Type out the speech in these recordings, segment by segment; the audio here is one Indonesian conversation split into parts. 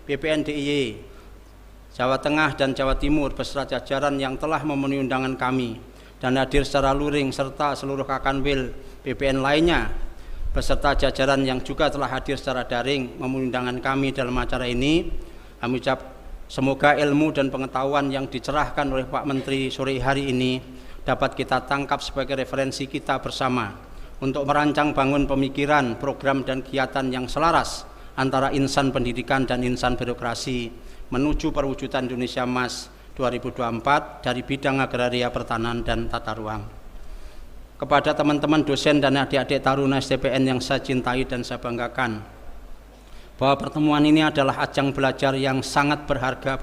BPN DIY Jawa Tengah dan Jawa Timur beserta jajaran yang telah memenuhi undangan kami dan hadir secara luring, serta seluruh Kakanwil BPN lainnya beserta jajaran yang juga telah hadir secara daring memenuhi undangan kami dalam acara ini. Kami ucap semoga ilmu dan pengetahuan yang dicerahkan oleh Pak Menteri sore hari ini dapat kita tangkap sebagai referensi kita bersama untuk merancang bangun pemikiran, program dan kegiatan yang selaras antara insan pendidikan dan insan birokrasi menuju perwujudan Indonesia Emas 2024 dari bidang agraria, pertanahan dan tata ruang. Kepada teman-teman dosen dan adik-adik taruna STPN yang saya cintai dan saya banggakan, bahwa pertemuan ini adalah ajang belajar yang sangat berharga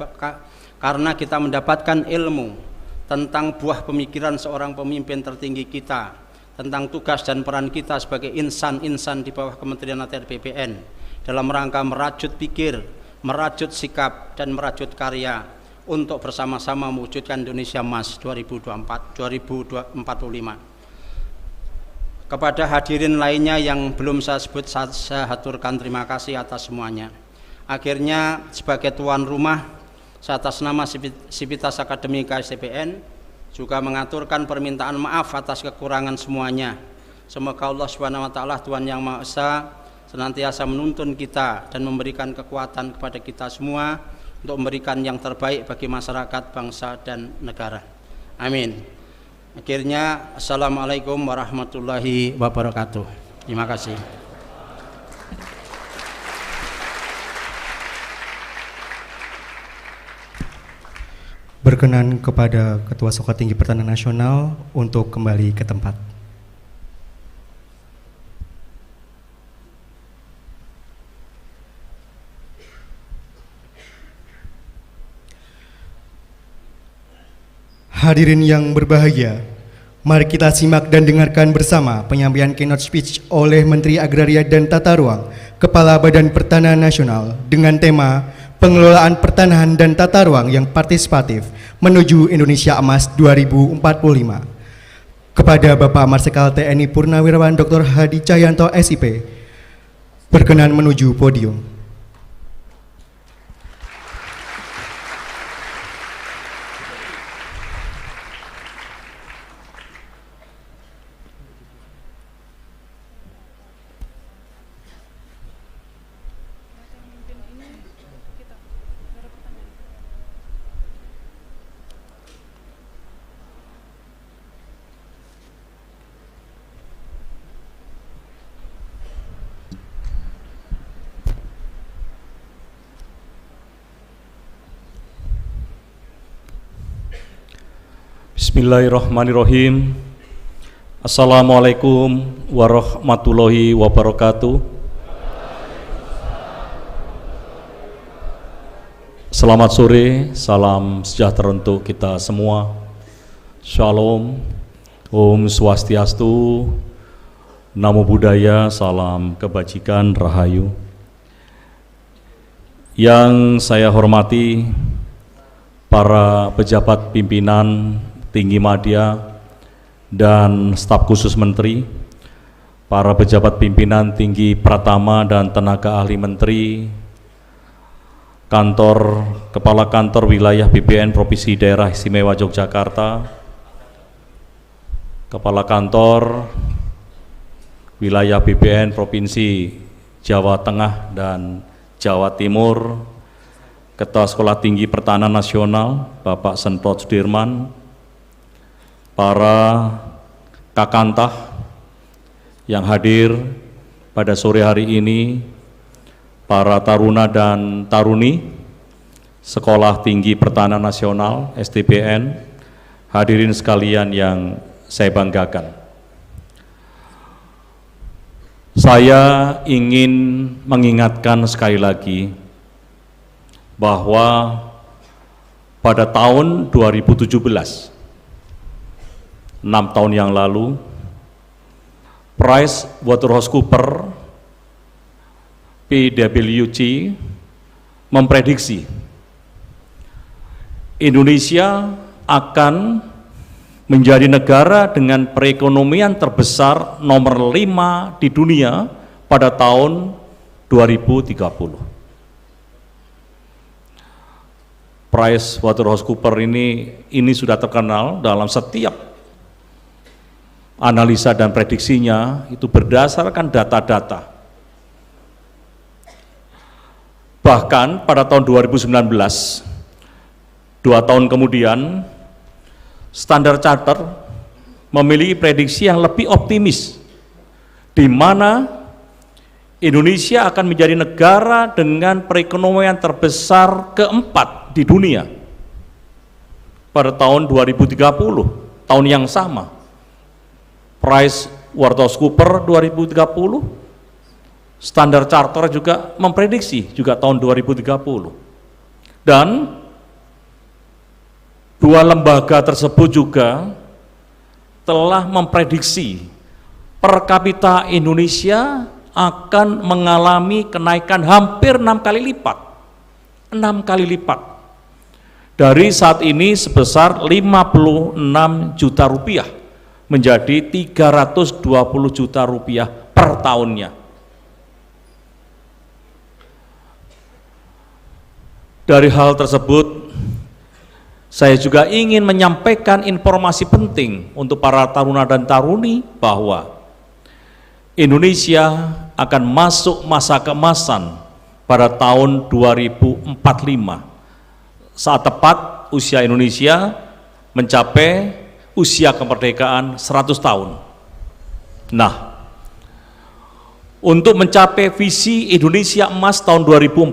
karena kita mendapatkan ilmu tentang buah pemikiran seorang pemimpin tertinggi kita, tentang tugas dan peran kita sebagai insan-insan di bawah Kementerian ATR BPN dalam rangka merajut pikir, merajut sikap dan merajut karya untuk bersama-sama mewujudkan Indonesia Emas 2045. Kepada hadirin lainnya yang belum saya sebut, saya haturkan terima kasih atas semuanya. Akhirnya sebagai tuan rumah, saya atas nama Sivitas Akademika STPN juga mengaturkan permintaan maaf atas kekurangan semuanya. Semoga Allah Subhanahu wa taala, Tuhan yang Maha Esa, senantiasa menuntun kita dan memberikan kekuatan kepada kita semua untuk memberikan yang terbaik bagi masyarakat, bangsa dan negara. Amin. Akhirnya, assalamualaikum warahmatullahi wabarakatuh. Terima kasih. Berkenan kepada Ketua Sekolah Tinggi Pertanahan Nasional untuk kembali ke tempat. Hadirin yang berbahagia, mari kita simak dan dengarkan bersama penyampaian keynote speech oleh Menteri Agraria dan Tata Ruang, Kepala Badan Pertanahan Nasional dengan tema Pengelolaan Pertanahan dan Tata Ruang yang Partisipatif menuju Indonesia Emas 2045. Kepada Bapak Marsikal TNI Purnawirawan Dr. Hadi Cahyanto SIP, berkenan menuju podium. Bismillahirrahmanirrahim. Assalamualaikum warahmatullahi wabarakatuh. Selamat sore, salam sejahtera untuk kita semua. Shalom, Om Swastiastu, Namo Buddhaya, salam kebajikan, rahayu. Yang saya hormati para pejabat pimpinan tinggi madya dan staf khusus menteri, para pejabat pimpinan tinggi Pratama dan tenaga ahli menteri, Kepala Kantor Wilayah BPN Provinsi Daerah Istimewa Yogyakarta, Kepala Kantor Wilayah BPN Provinsi Jawa Tengah dan Jawa Timur, Ketua Sekolah Tinggi Pertanahan Nasional Bapak Semprot Sudirman, para kakantah yang hadir pada sore hari ini, para taruna dan taruni Sekolah Tinggi Pertanahan Nasional STPN, hadirin sekalian yang saya banggakan. Saya ingin mengingatkan sekali lagi bahwa pada tahun 2017, 6 tahun yang lalu, PricewaterhouseCoopers PwC memprediksi Indonesia akan menjadi negara dengan perekonomian terbesar nomor 5 di dunia pada tahun 2030. PricewaterhouseCoopers ini sudah terkenal dalam setiap analisa dan prediksinya itu berdasarkan data-data. Bahkan pada tahun 2019, 2 tahun kemudian, Standard Chartered memiliki prediksi yang lebih optimis, di mana Indonesia akan menjadi negara dengan perekonomian terbesar keempat di dunia pada tahun 2030, tahun yang sama. PricewaterhouseCoopers 2030, Standard Chartered juga memprediksi juga tahun 2030. Dan 2 lembaga tersebut juga telah memprediksi per kapita Indonesia akan mengalami kenaikan hampir 6 kali lipat. 6 kali lipat. Dari saat ini sebesar 56 juta rupiah menjadi 320 juta rupiah per tahunnya. Dari hal tersebut, saya juga ingin menyampaikan informasi penting untuk para taruna dan taruni bahwa Indonesia akan masuk masa keemasan pada tahun 2045, saat tepat usia Indonesia mencapai usia kemerdekaan 100 tahun. Nah, untuk mencapai visi Indonesia Emas tahun 2045,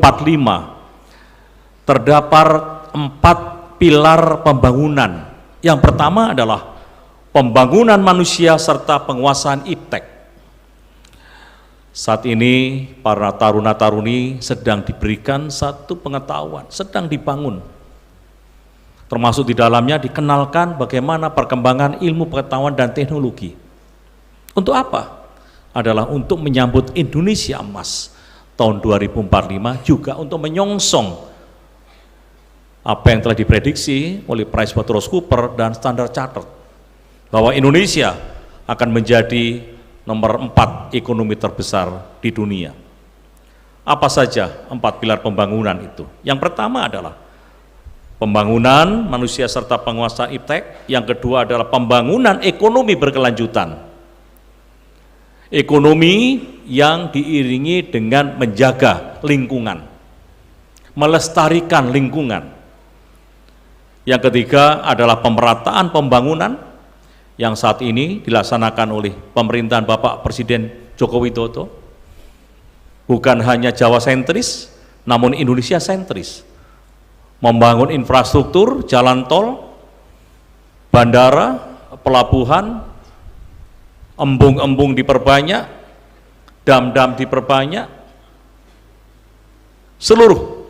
terdapat 4 pilar pembangunan. Yang pertama adalah pembangunan manusia serta penguasaan iptek. Saat ini para taruna-taruni sedang diberikan satu pengetahuan, sedang dibangun. Termasuk di dalamnya dikenalkan bagaimana perkembangan ilmu pengetahuan dan teknologi. Untuk apa? Adalah untuk menyambut Indonesia Emas tahun 2045, juga untuk menyongsong apa yang telah diprediksi oleh PricewaterhouseCoopers dan Standard Chartered, bahwa Indonesia akan menjadi nomor 4 ekonomi terbesar di dunia. Apa saja 4 pilar pembangunan itu? Yang pertama adalah pembangunan manusia serta penguasaan iptek. Yang kedua adalah pembangunan ekonomi berkelanjutan. Ekonomi yang diiringi dengan menjaga lingkungan, melestarikan lingkungan. Yang ketiga adalah pemerataan pembangunan yang saat ini dilaksanakan oleh pemerintahan Bapak Presiden Joko Widodo, bukan hanya Jawa sentris, namun Indonesia sentris. Membangun infrastruktur, jalan tol, bandara, pelabuhan, embung-embung diperbanyak, dam-dam diperbanyak, seluruh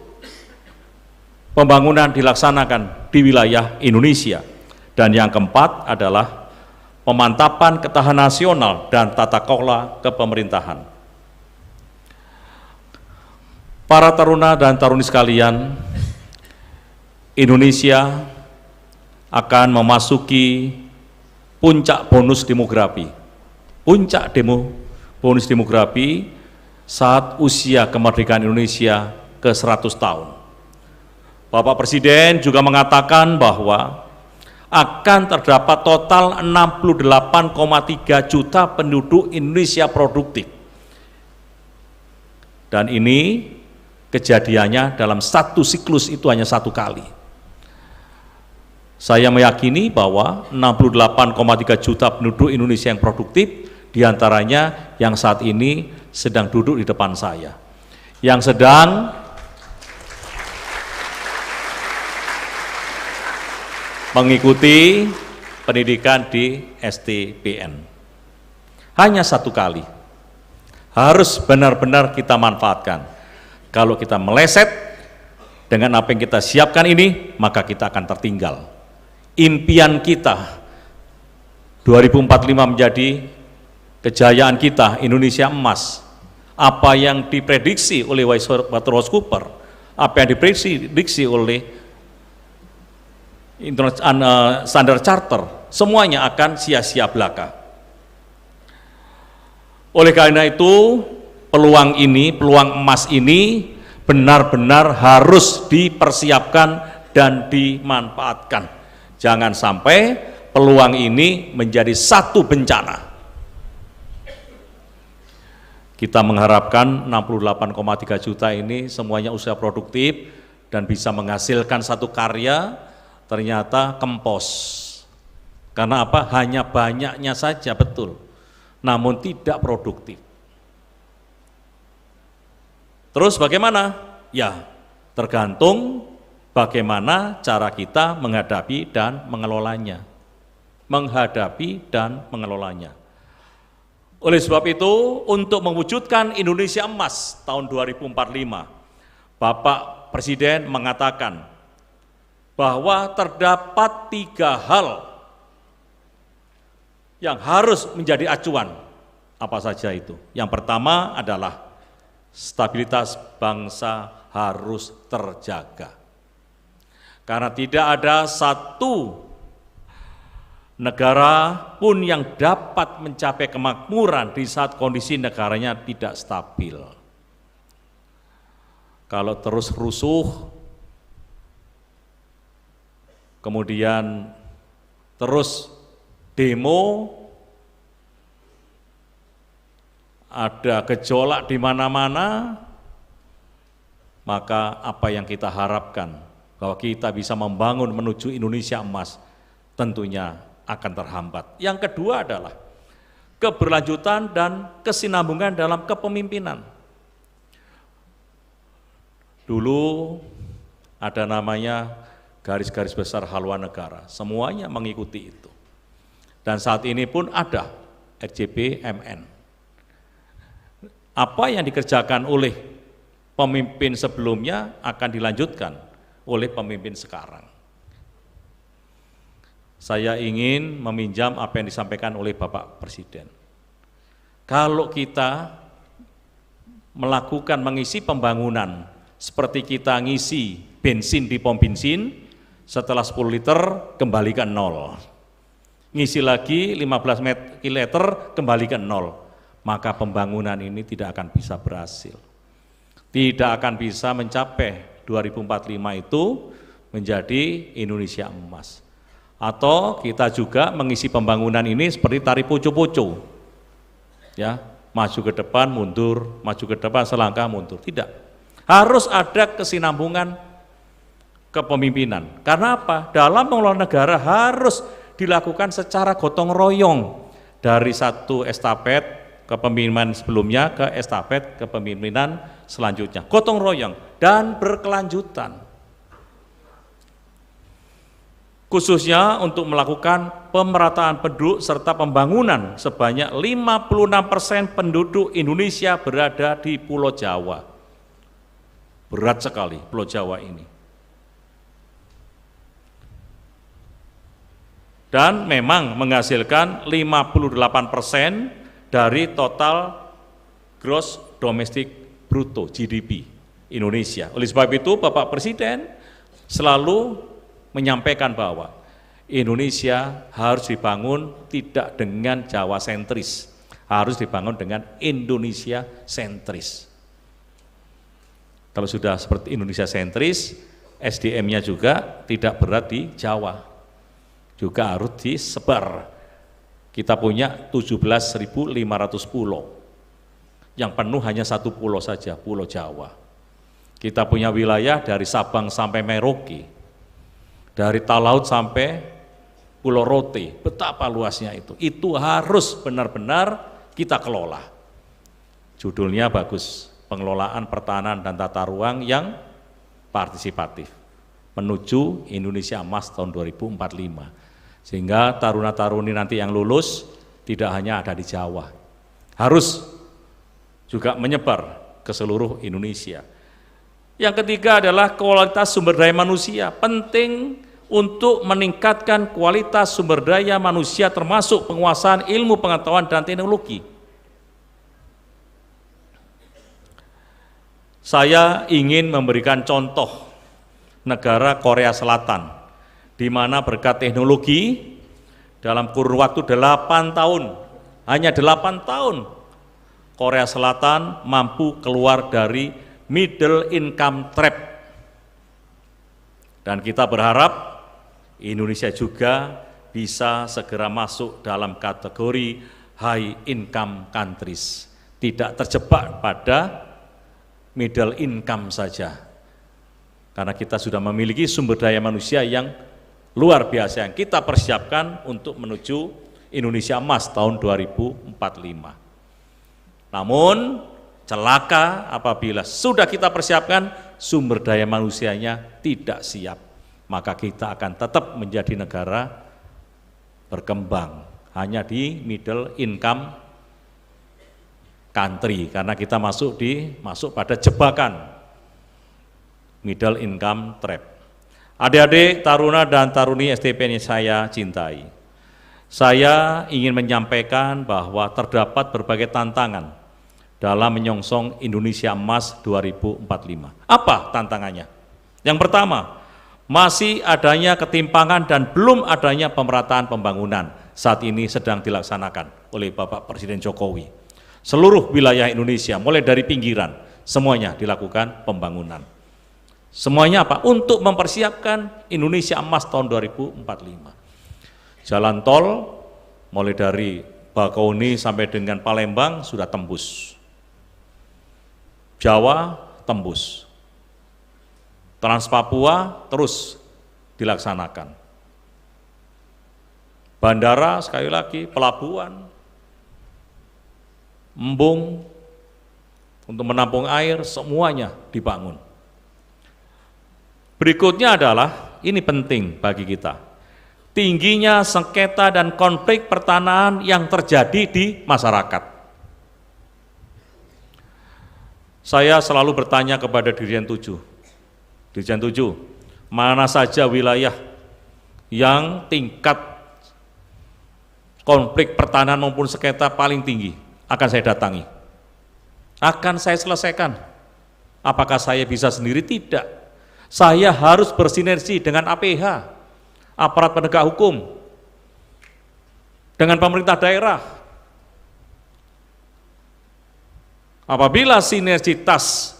pembangunan dilaksanakan di wilayah Indonesia. Dan yang keempat adalah pemantapan ketahanan nasional dan tata kelola kepemerintahan. Para taruna dan taruni sekalian, Indonesia akan memasuki puncak bonus demografi. Puncak bonus demografi saat usia kemerdekaan Indonesia ke 100 tahun. Bapak Presiden juga mengatakan bahwa akan terdapat total 68,3 juta penduduk Indonesia produktif. Dan ini kejadiannya dalam satu siklus itu hanya 1 kali. Saya meyakini bahwa 68,3 juta penduduk Indonesia yang produktif, diantaranya yang saat ini sedang duduk di depan saya, yang sedang mengikuti pendidikan di STBN. Hanya 1 kali. Harus benar-benar kita manfaatkan. Kalau kita meleset dengan apa yang kita siapkan ini, maka kita akan tertinggal. Impian kita 2045 menjadi kejayaan kita, Indonesia Emas. Apa yang diprediksi oleh PricewaterhouseCoopers, apa yang diprediksi oleh Standard Chartered, semuanya akan sia-sia belaka. Oleh karena itu, peluang emas ini benar-benar harus dipersiapkan dan dimanfaatkan. Jangan sampai peluang ini menjadi satu bencana. Kita mengharapkan 68,3 juta ini semuanya usia produktif dan bisa menghasilkan satu karya, ternyata kempos. Karena apa? Hanya banyaknya saja, betul, namun tidak produktif. Terus bagaimana? Ya, tergantung bagaimana cara kita menghadapi dan mengelolanya. Oleh sebab itu, untuk mewujudkan Indonesia Emas tahun 2045, Bapak Presiden mengatakan bahwa terdapat 3 hal yang harus menjadi acuan. Apa saja itu? Yang pertama adalah stabilitas bangsa harus terjaga. Karena tidak ada satu negara pun yang dapat mencapai kemakmuran di saat kondisi negaranya tidak stabil. Kalau terus rusuh, kemudian terus demo, ada gejolak di mana-mana, maka apa yang kita harapkan bahwa kita bisa membangun menuju Indonesia Emas tentunya akan terhambat. Yang kedua adalah keberlanjutan dan kesinambungan dalam kepemimpinan. Dulu ada namanya garis-garis besar haluan negara, semuanya mengikuti itu. Dan saat ini pun ada RJP MN. Apa yang dikerjakan oleh pemimpin sebelumnya akan dilanjutkan oleh pemimpin sekarang. Saya ingin meminjam apa yang disampaikan oleh Bapak Presiden. Kalau kita melakukan mengisi pembangunan seperti kita ngisi bensin di pom bensin, setelah 10 liter kembali ke 0. Ngisi lagi 15 liter kembali ke 0. Maka pembangunan ini tidak akan bisa berhasil. Tidak akan bisa mencapai 2045 itu menjadi Indonesia Emas. Atau kita juga mengisi pembangunan ini seperti tari poco-poco, ya, maju ke depan mundur, maju ke depan selangkah mundur. Tidak, harus ada kesinambungan kepemimpinan. Karena apa? Dalam mengelola negara harus dilakukan secara gotong royong, dari satu estafet kepemimpinan sebelumnya ke estafet kepemimpinan selanjutnya, gotong royong dan berkelanjutan. Khususnya untuk melakukan pemerataan penduduk serta pembangunan sebanyak 56% penduduk Indonesia berada di Pulau Jawa. Berat sekali Pulau Jawa ini. Dan memang menghasilkan 58% dari total gross domestic bruto GDP Indonesia. Oleh sebab itu Bapak Presiden selalu menyampaikan bahwa Indonesia harus dibangun tidak dengan Jawa sentris, harus dibangun dengan Indonesia sentris. Kalau sudah seperti Indonesia sentris, SDM-nya juga tidak berat di Jawa, juga harus disebar. Kita punya 17.500 pulau, yang penuh hanya satu pulau saja, Pulau Jawa. Kita punya wilayah dari Sabang sampai Merauke, dari Talaut sampai Pulau Rote, betapa luasnya itu. Itu harus benar-benar kita kelola. Judulnya bagus, pengelolaan pertahanan dan tata ruang yang partisipatif menuju Indonesia Emas tahun 2045. Sehingga taruna-taruni nanti yang lulus tidak hanya ada di Jawa, harus juga menyebar ke seluruh Indonesia. Yang ketiga adalah kualitas sumber daya manusia. Penting untuk meningkatkan kualitas sumber daya manusia termasuk penguasaan ilmu pengetahuan dan teknologi. Saya ingin memberikan contoh negara Korea Selatan, di mana berkat teknologi dalam kurun waktu 8 tahun, hanya 8 tahun, Korea Selatan mampu keluar dari middle income trap. Dan kita berharap Indonesia juga bisa segera masuk dalam kategori high income countries, tidak terjebak pada middle income saja. Karena kita sudah memiliki sumber daya manusia yang luar biasa yang kita persiapkan untuk menuju Indonesia Emas tahun 2045. Namun celaka apabila sudah kita persiapkan sumber daya manusianya tidak siap, maka kita akan tetap menjadi negara berkembang hanya di middle income country, karena kita masuk pada jebakan middle income trap. Adik-adik, taruna dan taruni STP yang saya cintai, saya ingin menyampaikan bahwa terdapat berbagai tantangan dalam menyongsong Indonesia Emas 2045. Apa tantangannya? Yang pertama, masih adanya ketimpangan dan belum adanya pemerataan pembangunan saat ini sedang dilaksanakan oleh Bapak Presiden Jokowi. Seluruh wilayah Indonesia, mulai dari pinggiran, semuanya dilakukan pembangunan. Semuanya apa? Untuk mempersiapkan Indonesia Emas tahun 2045. Jalan tol mulai dari Bakauheni sampai dengan Palembang sudah tembus. Jawa tembus. Trans Papua terus dilaksanakan. Bandara sekali lagi, pelabuhan, embung untuk menampung air, semuanya dibangun. Berikutnya adalah, ini penting bagi kita, tingginya sengketa dan konflik pertanahan yang terjadi di masyarakat. Saya selalu bertanya kepada Dirjen 7, mana saja wilayah yang tingkat konflik pertanahan maupun sengketa paling tinggi, akan saya datangi, akan saya selesaikan. Apakah saya bisa sendiri? Tidak. Saya harus bersinergi dengan APH, aparat penegak hukum, dengan pemerintah daerah. Apabila sinergitas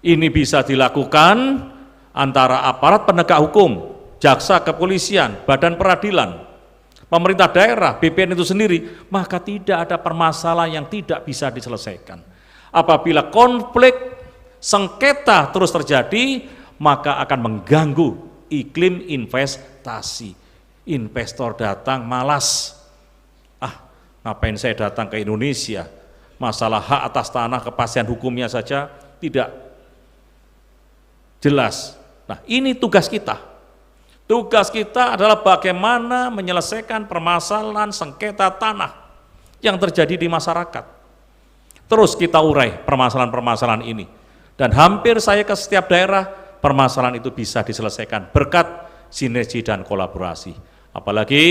ini bisa dilakukan antara aparat penegak hukum, jaksa kepolisian, badan peradilan, pemerintah daerah, BPN itu sendiri, maka tidak ada permasalahan yang tidak bisa diselesaikan. Apabila konflik sengketa terus terjadi, maka akan mengganggu iklim investasi. Investor datang malas, ngapain saya datang ke Indonesia, masalah hak atas tanah, kepastian hukumnya saja tidak jelas. Nah, ini tugas kita. Tugas kita adalah bagaimana menyelesaikan permasalahan sengketa tanah yang terjadi di masyarakat. Terus kita urai permasalahan-permasalahan ini. Dan hampir saya ke setiap daerah, permasalahan itu bisa diselesaikan berkat sinergi dan kolaborasi. Apalagi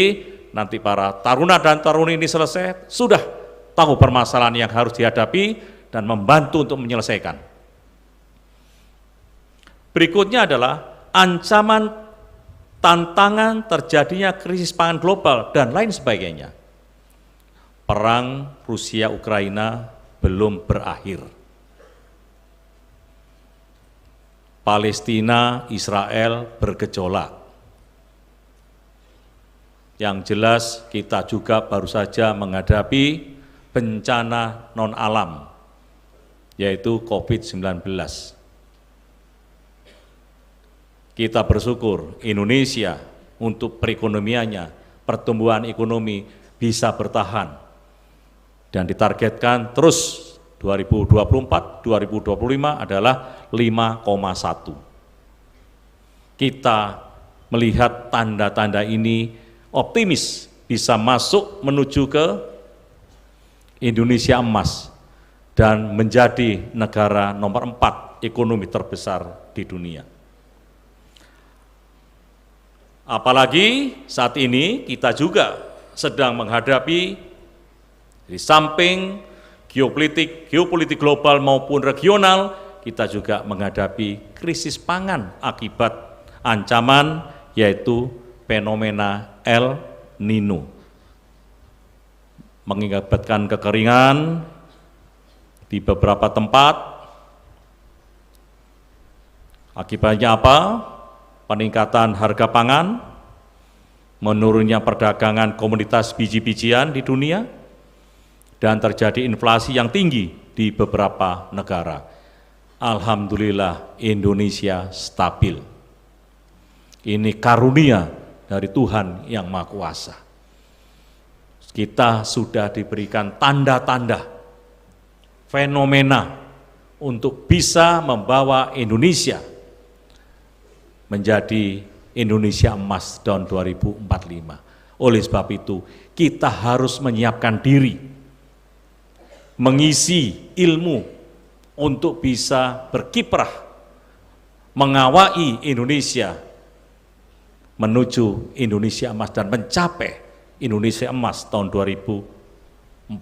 nanti para taruna dan taruni ini selesai, sudah tahu permasalahan yang harus dihadapi dan membantu untuk menyelesaikan. Berikutnya adalah ancaman tantangan terjadinya krisis pangan global dan lain sebagainya. Perang Rusia-Ukraina belum berakhir. Palestina, Israel bergejolak. Yang jelas kita juga baru saja menghadapi bencana non-alam, yaitu COVID-19. Kita bersyukur Indonesia untuk perekonomiannya, pertumbuhan ekonomi bisa bertahan dan ditargetkan terus 2024-2025 adalah 5,1. Kita melihat tanda-tanda ini optimis bisa masuk menuju ke Indonesia Emas dan menjadi negara nomor 4 ekonomi terbesar di dunia. Apalagi saat ini kita juga sedang menghadapi di samping geopolitik global maupun regional, kita juga menghadapi krisis pangan akibat ancaman yaitu fenomena El Nino. Mengakibatkan kekeringan di beberapa tempat. Akibatnya apa? peningkatan harga pangan, menurunnya perdagangan komoditas biji-bijian di dunia, dan terjadi inflasi yang tinggi di beberapa negara. Alhamdulillah Indonesia stabil. Ini karunia dari Tuhan yang Maha Kuasa. Kita sudah diberikan tanda-tanda, fenomena untuk bisa membawa Indonesia menjadi Indonesia emas tahun 2045. Oleh sebab itu, kita harus menyiapkan diri, mengisi ilmu untuk bisa berkiprah, mengawai Indonesia menuju Indonesia emas dan mencapai Indonesia emas tahun 2045.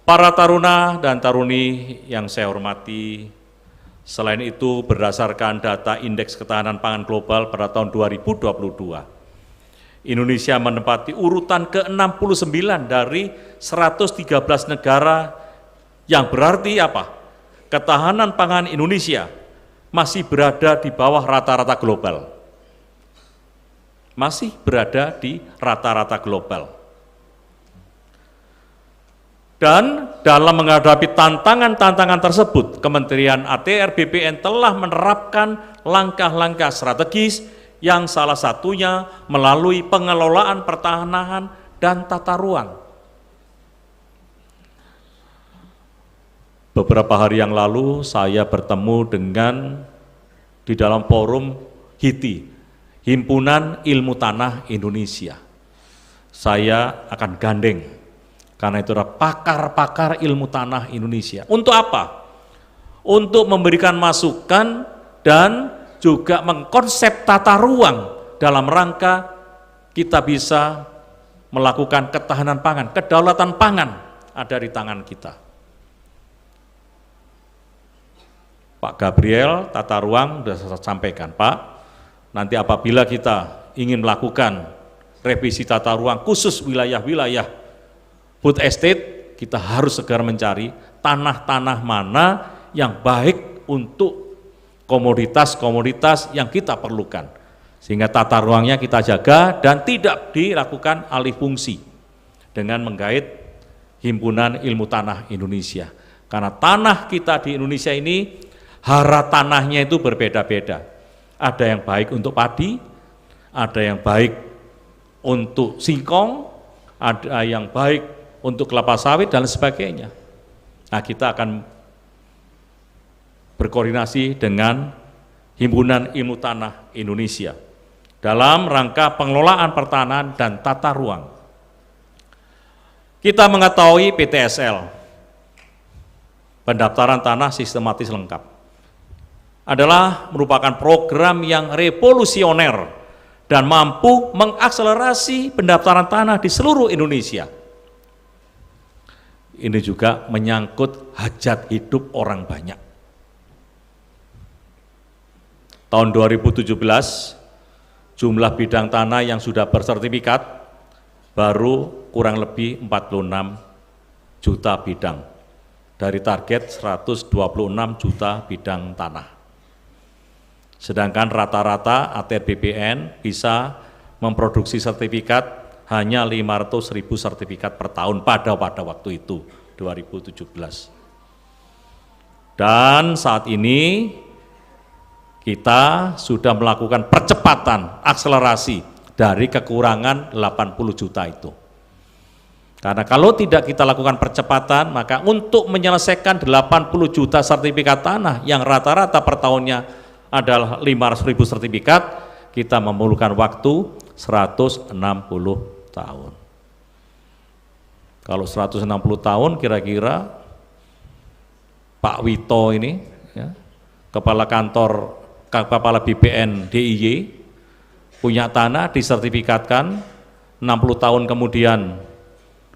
Para taruna dan taruni yang saya hormati, selain itu berdasarkan data Indeks Ketahanan Pangan Global pada tahun 2022, Indonesia menempati urutan ke-69 dari 113 negara, yang berarti apa? Ketahanan pangan Indonesia masih berada di bawah rata-rata global. Masih berada di rata-rata global. Dan dalam menghadapi tantangan-tantangan tersebut, Kementerian ATR BPN telah menerapkan langkah-langkah strategis yang salah satunya melalui pengelolaan pertahanan dan tata ruang. Beberapa hari yang lalu saya bertemu dengan di dalam forum HITI, Himpunan Ilmu Tanah Indonesia. Saya akan gandeng, karena itu adalah pakar-pakar ilmu tanah Indonesia. Untuk apa? Untuk memberikan masukan dan juga mengkonsep tata ruang dalam rangka kita bisa melakukan ketahanan pangan, kedaulatan pangan ada di tangan kita. Pak Gabriel, tata ruang sudah saya sampaikan, Pak. Nanti apabila kita ingin melakukan revisi tata ruang khusus wilayah-wilayah food estate, kita harus segera mencari tanah-tanah mana yang baik untuk komoditas-komoditas yang kita perlukan. Sehingga tata ruangnya kita jaga dan tidak dilakukan alih fungsi dengan menggait Himpunan Ilmu Tanah Indonesia. Karena tanah kita di Indonesia ini, hara tanahnya itu berbeda-beda. Ada yang baik untuk padi, ada yang baik untuk singkong, ada yang baik untuk kelapa sawit dan sebagainya. Nah, kita akan berkoordinasi dengan Himpunan Ilmu Tanah Indonesia dalam rangka pengelolaan pertanahan dan tata ruang. Kita mengetahui PTSL, pendaftaran tanah sistematis lengkap, adalah merupakan program yang revolusioner dan mampu mengakselerasi pendaftaran tanah di seluruh Indonesia. Ini juga menyangkut hajat hidup orang banyak. Tahun 2017, jumlah bidang tanah yang sudah bersertifikat baru kurang lebih 46 juta bidang dari target 126 juta bidang tanah. Sedangkan rata-rata ATR BPN bisa memproduksi sertifikat hanya 500.000 sertifikat per tahun pada waktu itu, 2017. Dan saat ini kita sudah melakukan percepatan, akselerasi dari kekurangan 80 juta itu. Karena kalau tidak kita lakukan percepatan, maka untuk menyelesaikan 80 juta sertifikat tanah yang rata-rata per tahunnya adalah 500.000 sertifikat, kita memerlukan waktu 160 tahun. Kalau 160 tahun kira-kira Pak Wito ini, ya, kepala BPN DIY, punya tanah disertifikatkan 60 tahun kemudian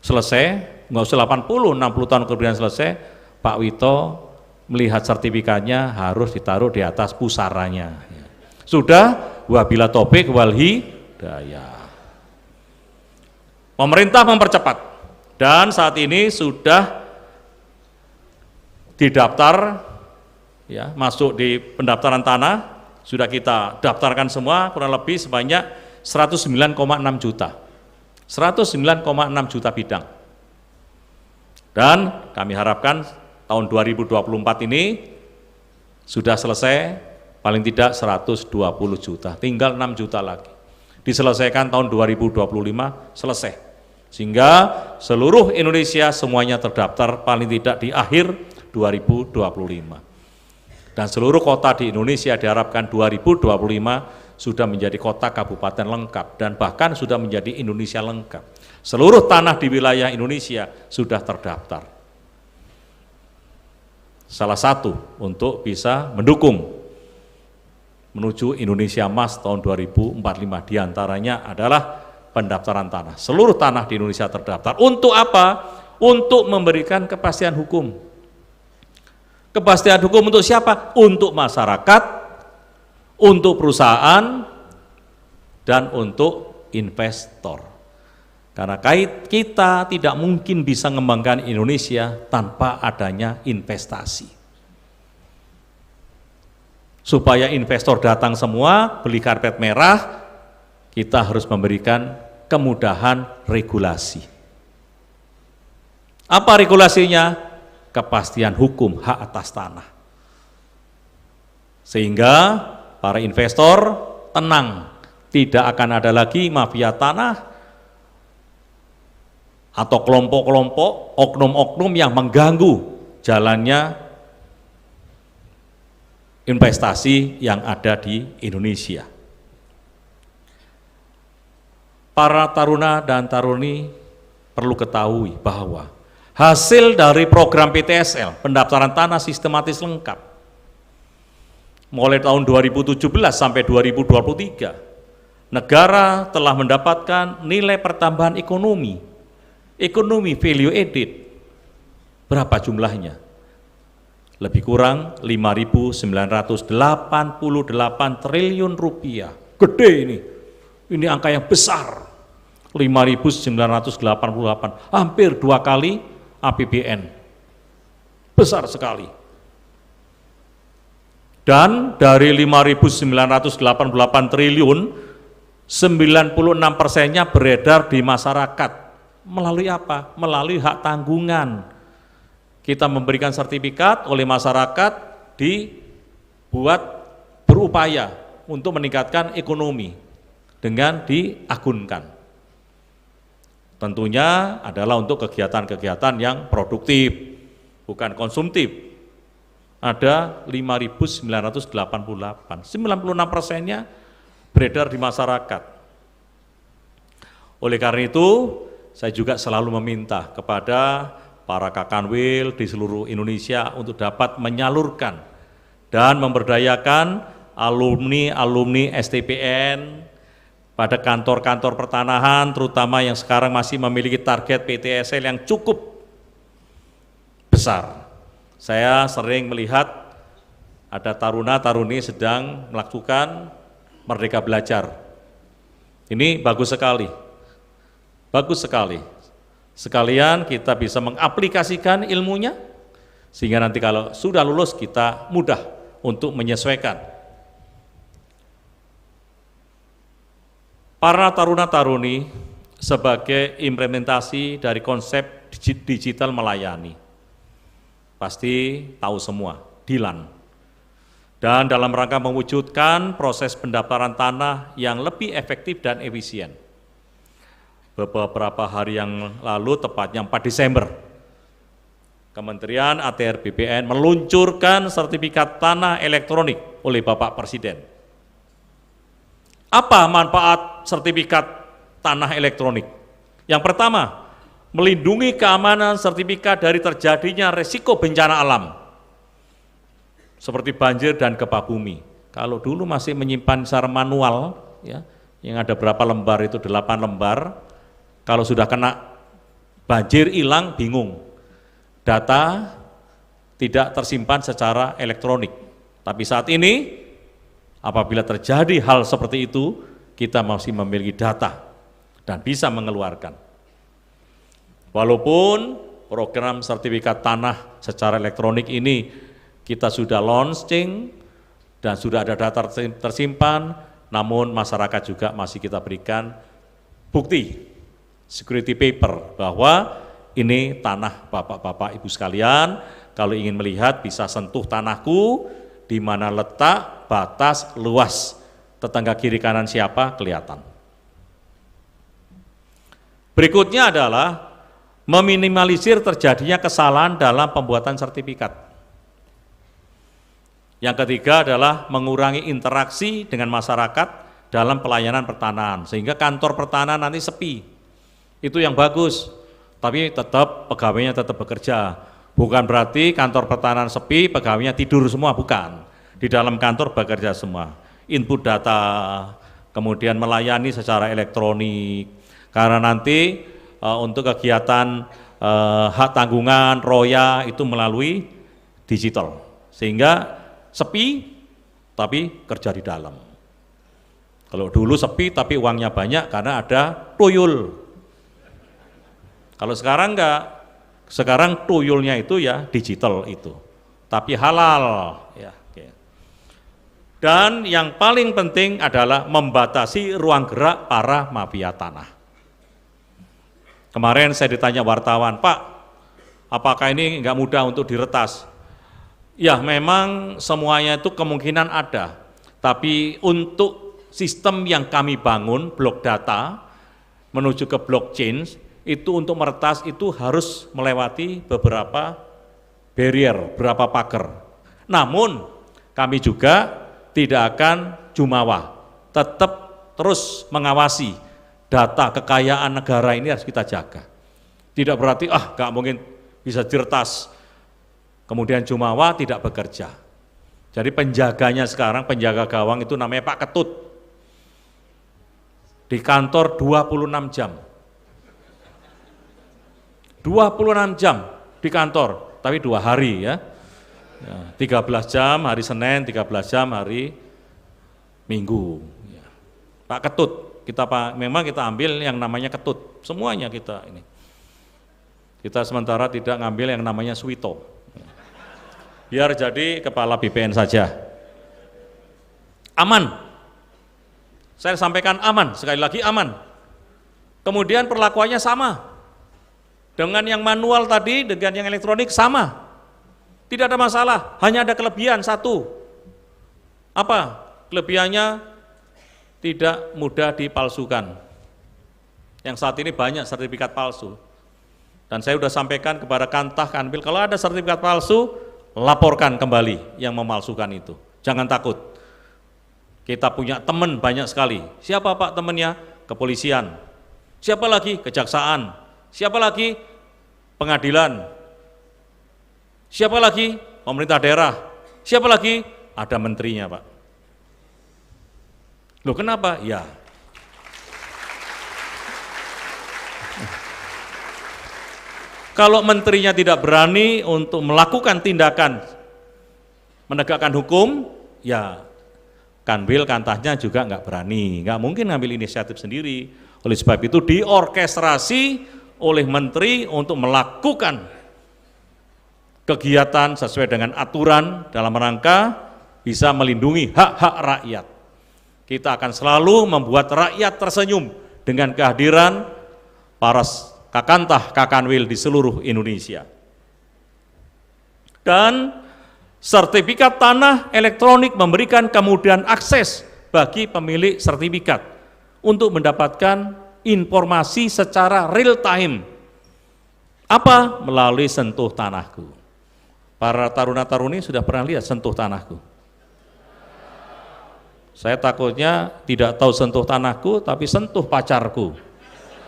selesai, nggak usah 80, 60 tahun kemudian selesai, Pak Wito melihat sertifikatnya harus ditaruh di atas pusaranya. Sudah, wabila taufiq wal hidayah. Pemerintah mempercepat dan saat ini sudah didaftar, ya, masuk di pendaftaran tanah sudah kita daftarkan semua, kurang lebih sebanyak 109,6 juta. 109,6 juta bidang. Dan kami harapkan tahun 2024 ini sudah selesai paling tidak 120 juta, tinggal 6 juta lagi. Diselesaikan tahun 2025 selesai. Sehingga seluruh Indonesia semuanya terdaftar paling tidak di akhir 2025. Dan seluruh kota di Indonesia diharapkan 2025 sudah menjadi kota kabupaten lengkap dan bahkan sudah menjadi Indonesia lengkap. Seluruh tanah di wilayah Indonesia sudah terdaftar. Salah satu untuk bisa mendukung menuju Indonesia Emas tahun 2045 diantaranya adalah pendaftaran tanah. Seluruh tanah di Indonesia terdaftar. Untuk apa? Untuk memberikan kepastian hukum. Kepastian hukum untuk siapa? Untuk masyarakat, untuk perusahaan, dan untuk investor. Karena kita tidak mungkin bisa mengembangkan Indonesia tanpa adanya investasi. Supaya investor datang semua, beli karpet merah, kita harus memberikan kemudahan regulasi. Apa regulasinya? Kepastian hukum hak atas tanah. Sehingga para investor tenang, tidak akan ada lagi mafia tanah atau kelompok-kelompok, oknum-oknum yang mengganggu jalannya investasi yang ada di Indonesia. Para taruna dan taruni perlu ketahui bahwa hasil dari program PTSL, pendaftaran tanah sistematis lengkap, mulai tahun 2017 sampai 2023, negara telah mendapatkan nilai pertambahan ekonomi value added. Berapa jumlahnya? Lebih kurang 5.988 triliun rupiah. Gede ini angka yang besar. 5.988, hampir 2 kali APBN. Besar sekali. Dan dari 5.988 triliun, 96%-nya beredar di masyarakat. Melalui apa? Melalui hak tanggungan. Kita memberikan sertifikat oleh masyarakat dibuat berupaya untuk meningkatkan ekonomi dengan diagunkan. Tentunya adalah untuk kegiatan-kegiatan yang produktif, bukan konsumtif. Ada 5.988, 96%-nya beredar di masyarakat. Oleh karena itu, saya juga selalu meminta kepada para Kakanwil di seluruh Indonesia untuk dapat menyalurkan dan memberdayakan alumni-alumni STPN pada kantor-kantor pertanahan, terutama yang sekarang masih memiliki target PTSL yang cukup besar. Saya sering melihat ada taruna-taruni sedang melakukan Merdeka Belajar. Ini bagus sekali, bagus sekali. Sekalian kita bisa mengaplikasikan ilmunya, sehingga nanti kalau sudah lulus kita mudah untuk menyesuaikan. Para taruna-taruni sebagai implementasi dari konsep digital melayani. Pasti tahu semua, DILAN. Dan dalam rangka mewujudkan proses pendaftaran tanah yang lebih efektif dan efisien. Beberapa hari yang lalu, tepatnya 4 Desember, Kementerian ATR BPN meluncurkan sertifikat tanah elektronik oleh Bapak Presiden. Apa manfaat sertifikat tanah elektronik? Yang pertama, melindungi keamanan sertifikat dari terjadinya resiko bencana alam, seperti banjir dan gempa bumi. Kalau dulu masih menyimpan secara manual, ya, yang ada berapa lembar itu 8 lembar, kalau sudah kena banjir hilang, bingung. Data tidak tersimpan secara elektronik. Tapi saat ini, apabila terjadi hal seperti itu, kita masih memiliki data dan bisa mengeluarkan. Walaupun program sertifikat tanah secara elektronik ini kita sudah launching dan sudah ada data tersimpan, namun masyarakat juga masih kita berikan bukti security paper bahwa ini tanah bapak-bapak ibu sekalian, kalau ingin melihat bisa sentuh tanahku, di mana letak, batas, luas, tetangga kiri kanan siapa kelihatan. Berikutnya adalah meminimalisir terjadinya kesalahan dalam pembuatan sertifikat. Yang ketiga adalah mengurangi interaksi dengan masyarakat dalam pelayanan pertanahan, sehingga kantor pertanahan nanti sepi. Itu yang bagus, tapi tetap pegawainya tetap bekerja. Bukan berarti kantor pertanahan sepi, pegawainya tidur semua, bukan. Di dalam kantor bekerja semua. Input data, kemudian melayani secara elektronik, karena nanti untuk kegiatan hak tanggungan, roya itu melalui digital, sehingga sepi tapi kerja di dalam. Kalau dulu sepi tapi uangnya banyak karena ada tuyul. Kalau sekarang enggak, sekarang tuyulnya itu ya digital itu, tapi halal ya. Dan yang paling penting adalah membatasi ruang gerak para mafia tanah. Kemarin saya ditanya wartawan, Pak, apakah ini enggak mudah untuk diretas? Ya memang semuanya itu kemungkinan ada, tapi untuk sistem yang kami bangun, blok data, menuju ke blockchain, itu untuk meretas itu harus melewati beberapa barrier, beberapa pagar. Namun kami juga tidak akan jumawa, tetap terus mengawasi data kekayaan negara ini harus kita jaga. Tidak berarti nggak mungkin bisa diretas, kemudian jumawa tidak bekerja. Jadi penjaganya sekarang, penjaga gawang itu namanya Pak Ketut. Di kantor 26 jam. 26 jam di kantor, tapi 2 hari ya. 13 jam hari Senin, 13 jam hari Minggu. Pak Ketut, memang kita ambil yang namanya Ketut, semuanya kita ini. Kita sementara tidak ngambil yang namanya Suwito. Biar jadi kepala BPN saja. Aman. Saya sampaikan aman, sekali lagi aman. Kemudian perlakuannya sama. Dengan yang manual tadi, dengan yang elektronik sama. Tidak ada masalah, hanya ada kelebihan satu. Apa? Kelebihannya tidak mudah dipalsukan. Yang saat ini banyak sertifikat palsu. Dan saya sudah sampaikan kepada Kantah, Kanwil, kalau ada sertifikat palsu, laporkan kembali yang memalsukan itu. Jangan takut. Kita punya teman banyak sekali. Siapa Pak temannya? Kepolisian. Siapa lagi? Kejaksaan. Siapa lagi? Pengadilan. Siapa lagi? Pemerintah daerah. Siapa lagi? Ada menterinya, Pak. Loh kenapa? Ya. Kalau menterinya tidak berani untuk melakukan tindakan menegakkan hukum, ya Kanwil, Kantahnya juga nggak berani, nggak mungkin ngambil inisiatif sendiri. Oleh sebab itu diorkestrasi oleh menteri untuk melakukan kegiatan sesuai dengan aturan dalam rangka bisa melindungi hak-hak rakyat. Kita akan selalu membuat rakyat tersenyum dengan kehadiran para Kakantah, Kakanwil di seluruh Indonesia. Dan sertifikat tanah elektronik memberikan kemudahan akses bagi pemilik sertifikat untuk mendapatkan informasi secara real time. Apa? Melalui Sentuh Tanahku. Para taruna-taruni sudah pernah lihat Sentuh Tanahku? Saya takutnya tidak tahu Sentuh Tanahku, tapi sentuh pacarku.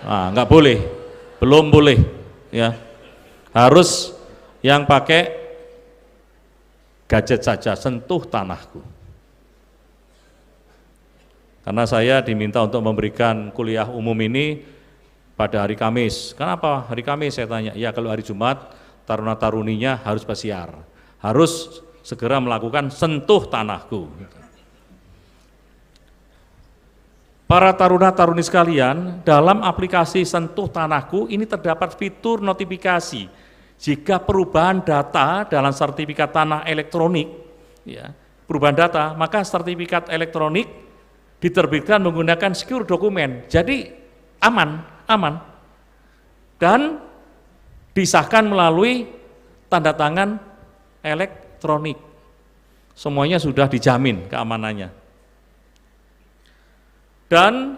Nah, nggak boleh. Belum boleh ya, harus yang pakai gadget saja, Sentuh Tanahku. Karena saya diminta untuk memberikan kuliah umum ini pada hari Kamis. Kenapa hari Kamis? Saya tanya. Ya kalau hari Jumat taruna-taruninya harus basiar, harus segera melakukan Sentuh Tanahku. Para taruna-taruni sekalian, dalam aplikasi Sentuh Tanahku ini terdapat fitur notifikasi jika perubahan data dalam sertifikat tanah elektronik ya, perubahan data, maka sertifikat elektronik diterbitkan menggunakan secure dokumen. Jadi aman. Dan disahkan melalui tanda tangan elektronik. Semuanya sudah dijamin keamanannya. Dan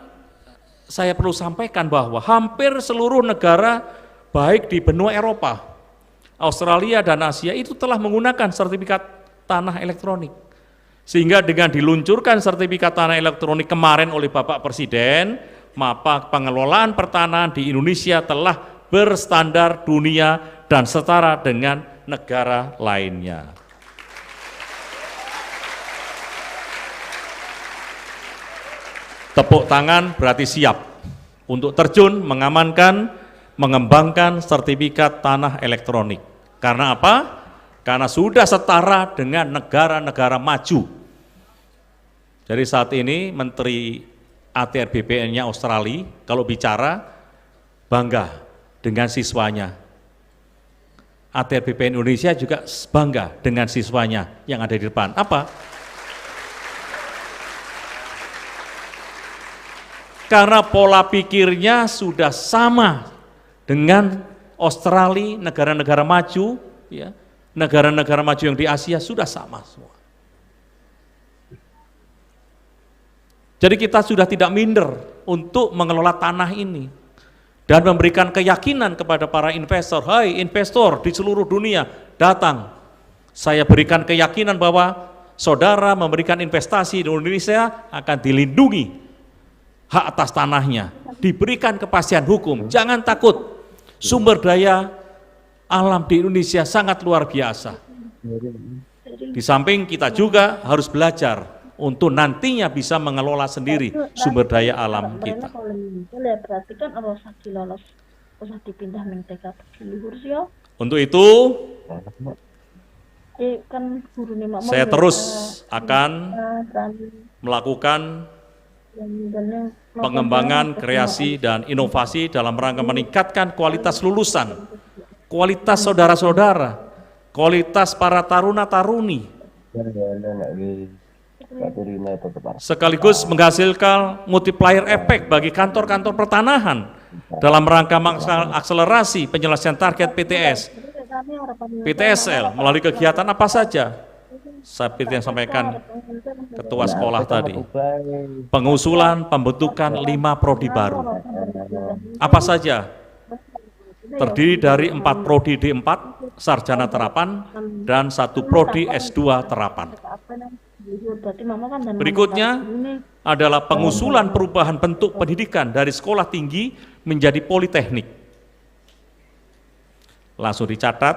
saya perlu sampaikan bahwa hampir seluruh negara baik di benua Eropa, Australia dan Asia itu telah menggunakan sertifikat tanah elektronik. Sehingga dengan diluncurkan sertifikat tanah elektronik kemarin oleh Bapak Presiden, maka pengelolaan pertanahan di Indonesia telah berstandar dunia dan setara dengan negara lainnya. Tepuk tangan berarti siap untuk terjun mengamankan, mengembangkan sertifikat tanah elektronik. Karena apa? Karena sudah setara dengan negara-negara maju. Jadi saat ini Menteri ATR BPN-nya Australia kalau bicara bangga dengan siswanya. ATR BPN Indonesia juga bangga dengan siswanya yang ada di depan. Apa? Karena pola pikirnya sudah sama dengan Australia, negara-negara maju, ya, negara-negara maju yang di Asia sudah sama semua. Jadi kita sudah tidak minder untuk mengelola tanah ini dan memberikan keyakinan kepada para investor. Hai investor di seluruh dunia, datang. Saya berikan keyakinan bahwa saudara memberikan investasi di Indonesia akan dilindungi hak atas tanahnya, diberikan kepastian hukum. Jangan takut, sumber daya alam di Indonesia sangat luar biasa. Di samping kita juga harus belajar untuk nantinya bisa mengelola sendiri sumber daya alam kita. Berarti kan usah dilolos, usah dipindah ming TK luhur sih. Untuk itu kan saya terus akan melakukan pengembangan, kreasi, dan inovasi dalam rangka meningkatkan kualitas lulusan, kualitas saudara-saudara, kualitas para taruna-taruni, sekaligus menghasilkan multiplier effect bagi kantor-kantor pertanahan dalam rangka mengakselerasi penyelesaian target PTS, PTSL melalui kegiatan apa saja. Seperti yang sampaikan ketua sekolah tadi, pengusulan pembentukan 5 prodi baru. Apa saja? Terdiri dari 4 prodi D4 sarjana terapan dan 1 prodi S2 terapan. Berikutnya adalah pengusulan perubahan bentuk pendidikan dari sekolah tinggi menjadi politeknik. Langsung dicatat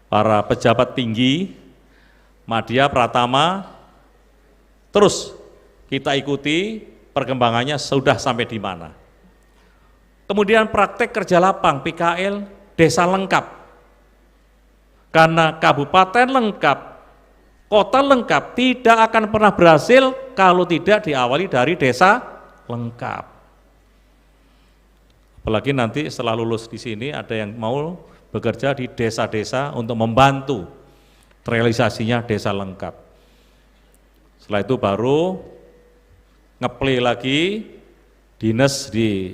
para pejabat tinggi Madya Pratama, terus kita ikuti perkembangannya sudah sampai di mana. Kemudian praktek kerja lapang PKL desa lengkap. Karena kabupaten lengkap, kota lengkap tidak akan pernah berhasil kalau tidak diawali dari desa lengkap. Apalagi nanti setelah lulus di sini ada yang mau bekerja di desa-desa untuk membantu realisasinya desa lengkap. Setelah itu baru ngeplay lagi dinas di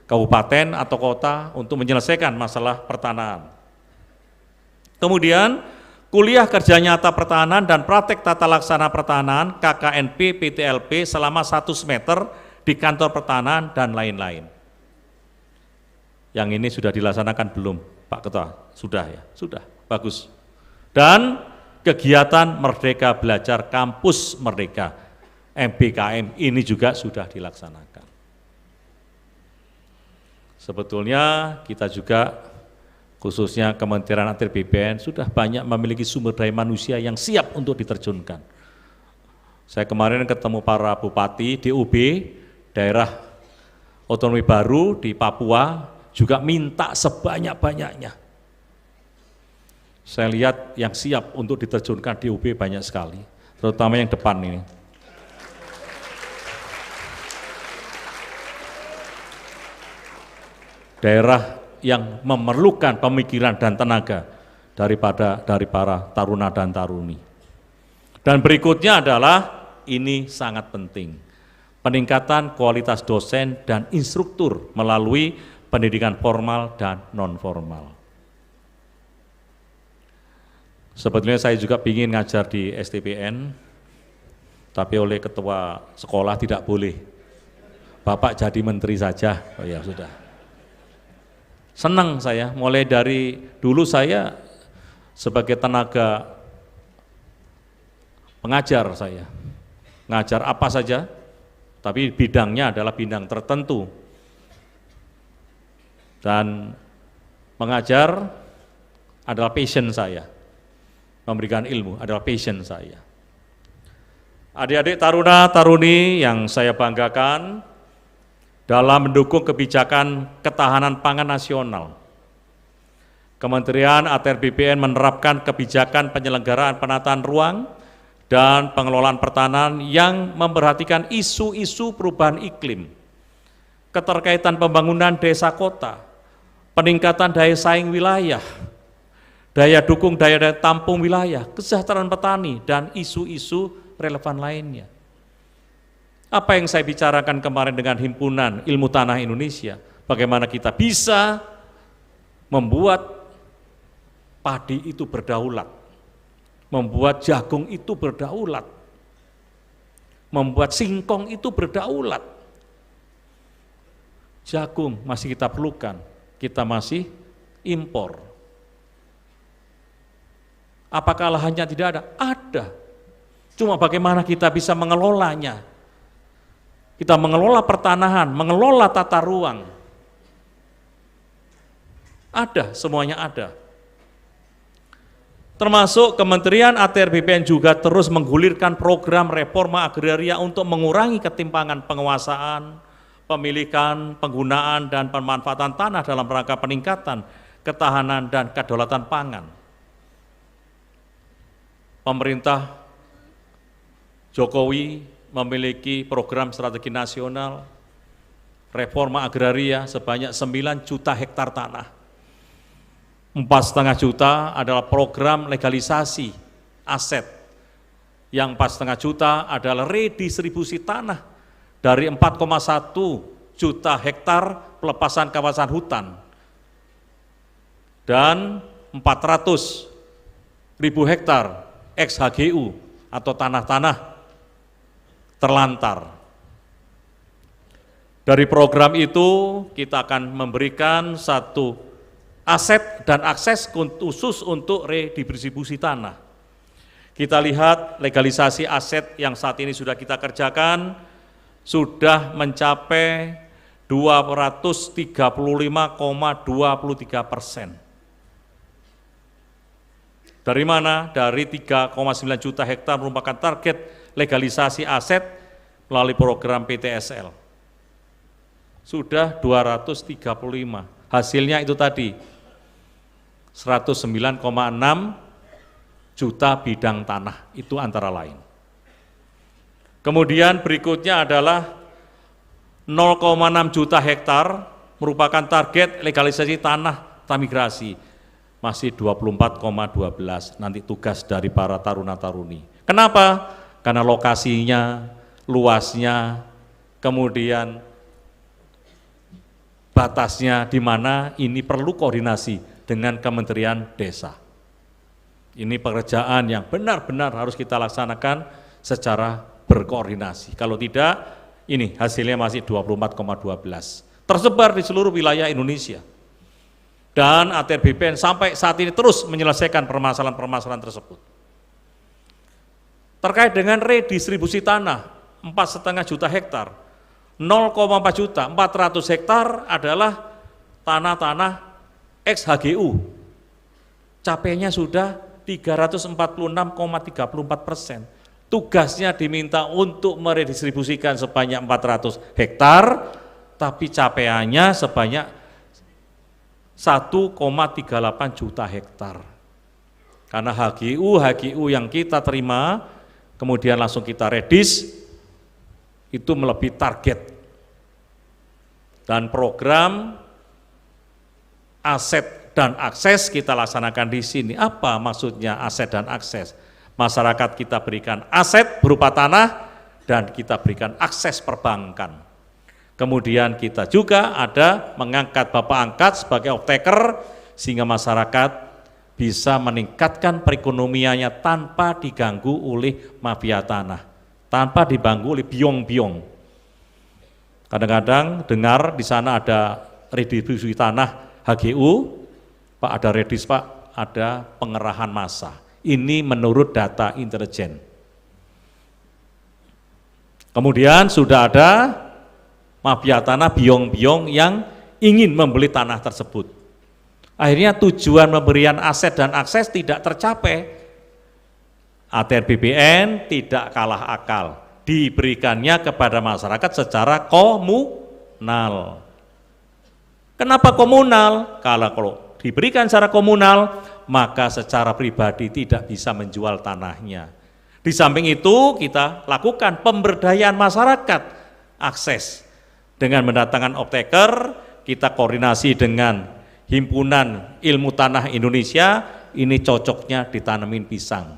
kabupaten atau kota untuk menyelesaikan masalah pertanahan. Kemudian kuliah kerja nyata pertanahan dan praktek tata laksana pertanahan KKNP PTLP selama 1 semester di kantor pertanahan dan lain-lain. Yang ini sudah dilaksanakan belum Pak Ketua? Sudah ya? Sudah, bagus. Dan kegiatan Merdeka Belajar Kampus Merdeka MBKM ini juga sudah dilaksanakan. Sebetulnya kita juga khususnya Kementerian ATR BPN sudah banyak memiliki sumber daya manusia yang siap untuk diterjunkan. Saya kemarin ketemu para bupati DUB daerah otonomi baru di Papua juga minta sebanyak-banyaknya. Saya lihat yang siap untuk diterjunkan di UB banyak sekali, terutama yang depan ini. Daerah yang memerlukan pemikiran dan tenaga dari para taruna dan taruni. Dan berikutnya adalah ini sangat penting, peningkatan kualitas dosen dan instruktur melalui pendidikan formal dan non-formal. Sebetulnya saya juga ingin ngajar di STPN, tapi oleh ketua sekolah tidak boleh. Bapak jadi menteri saja. Oh ya sudah. Senang saya, mulai dari dulu saya sebagai tenaga pengajar saya. Ngajar apa saja, tapi bidangnya adalah bidang tertentu. Dan mengajar adalah passion saya. Memberikan ilmu adalah passion saya. Adik-adik taruna-taruni yang saya banggakan, dalam mendukung kebijakan ketahanan pangan nasional, Kementerian ATR BPN menerapkan kebijakan penyelenggaraan penataan ruang dan pengelolaan pertanahan yang memperhatikan isu-isu perubahan iklim, keterkaitan pembangunan desa kota, peningkatan daya saing wilayah, daya dukung daya tampung wilayah, kesejahteraan petani, dan isu-isu relevan lainnya. Apa yang saya bicarakan kemarin dengan Himpunan Ilmu Tanah Indonesia, bagaimana kita bisa membuat padi itu berdaulat, membuat jagung itu berdaulat, membuat singkong itu berdaulat. Jagung masih kita perlukan, kita masih impor. Apakah lahannya tidak ada? Ada. Cuma bagaimana kita bisa mengelolanya? Kita mengelola pertanahan, mengelola tata ruang. Ada, semuanya ada. Termasuk Kementerian ATR BPN juga terus menggulirkan program reforma agraria untuk mengurangi ketimpangan penguasaan, pemilikan, penggunaan, dan pemanfaatan tanah dalam rangka peningkatan ketahanan dan kedaulatan pangan. Pemerintah Jokowi memiliki program strategi nasional reforma agraria sebanyak 9 juta hektar tanah. 4,5 juta adalah program legalisasi aset. Yang 4,5 juta adalah redistribusi tanah dari 4,1 juta hektar pelepasan kawasan hutan dan 400.000 hektar ex-HGU atau tanah-tanah terlantar. Dari program itu kita akan memberikan satu aset dan akses khusus untuk redistribusi tanah. Kita lihat legalisasi aset yang saat ini sudah kita kerjakan sudah mencapai 235,23%. Dari mana? Dari 3,9 juta hektar merupakan target legalisasi aset melalui program PTSL. Sudah 235, hasilnya itu tadi 109,6 juta bidang tanah, itu antara lain. Kemudian berikutnya adalah 0,6 juta hektar merupakan target legalisasi tanah transmigrasi, masih 24,12, nanti tugas dari para taruna-taruni. Kenapa? Karena lokasinya, luasnya, kemudian batasnya di mana ini perlu koordinasi dengan Kementerian Desa. Ini pekerjaan yang benar-benar harus kita laksanakan secara berkoordinasi. Kalau tidak, ini hasilnya masih 24,12. Tersebar di seluruh wilayah Indonesia. Dan ATR BPN sampai saat ini terus menyelesaikan permasalahan-permasalahan tersebut. Terkait dengan redistribusi tanah, 4,5 juta hektar, 0,4 juta, 400 hektar adalah tanah-tanah ex-HGU. Capainya sudah 346,34%. Tugasnya diminta untuk meredistribusikan sebanyak 400 hektar, tapi capaiannya sebanyak 1,38 juta hektar. Karena HGU yang kita terima, kemudian langsung kita redis, itu melebihi target. Dan program aset dan akses kita laksanakan di sini. Apa maksudnya aset dan akses? Masyarakat kita berikan aset berupa tanah dan kita berikan akses perbankan. Kemudian kita juga ada mengangkat Bapak Angkat sebagai off-taker sehingga masyarakat bisa meningkatkan perekonomiannya tanpa diganggu oleh mafia tanah, tanpa diganggu oleh biong-biong. Kadang-kadang dengar di sana ada redistribusi tanah HGU, Pak ada redis Pak, ada pengerahan massa. Ini menurut data intelijen. Kemudian sudah ada mafia tanah biong-biong yang ingin membeli tanah tersebut. Akhirnya tujuan pemberian aset dan akses tidak tercapai. ATR BPN tidak kalah akal, diberikannya kepada masyarakat secara komunal. Kenapa komunal? Kalau diberikan secara komunal, maka secara pribadi tidak bisa menjual tanahnya. Di samping itu kita lakukan pemberdayaan masyarakat, akses. Dengan mendatangkan off-taker, kita koordinasi dengan Himpunan Ilmu Tanah Indonesia, ini cocoknya ditanamin pisang.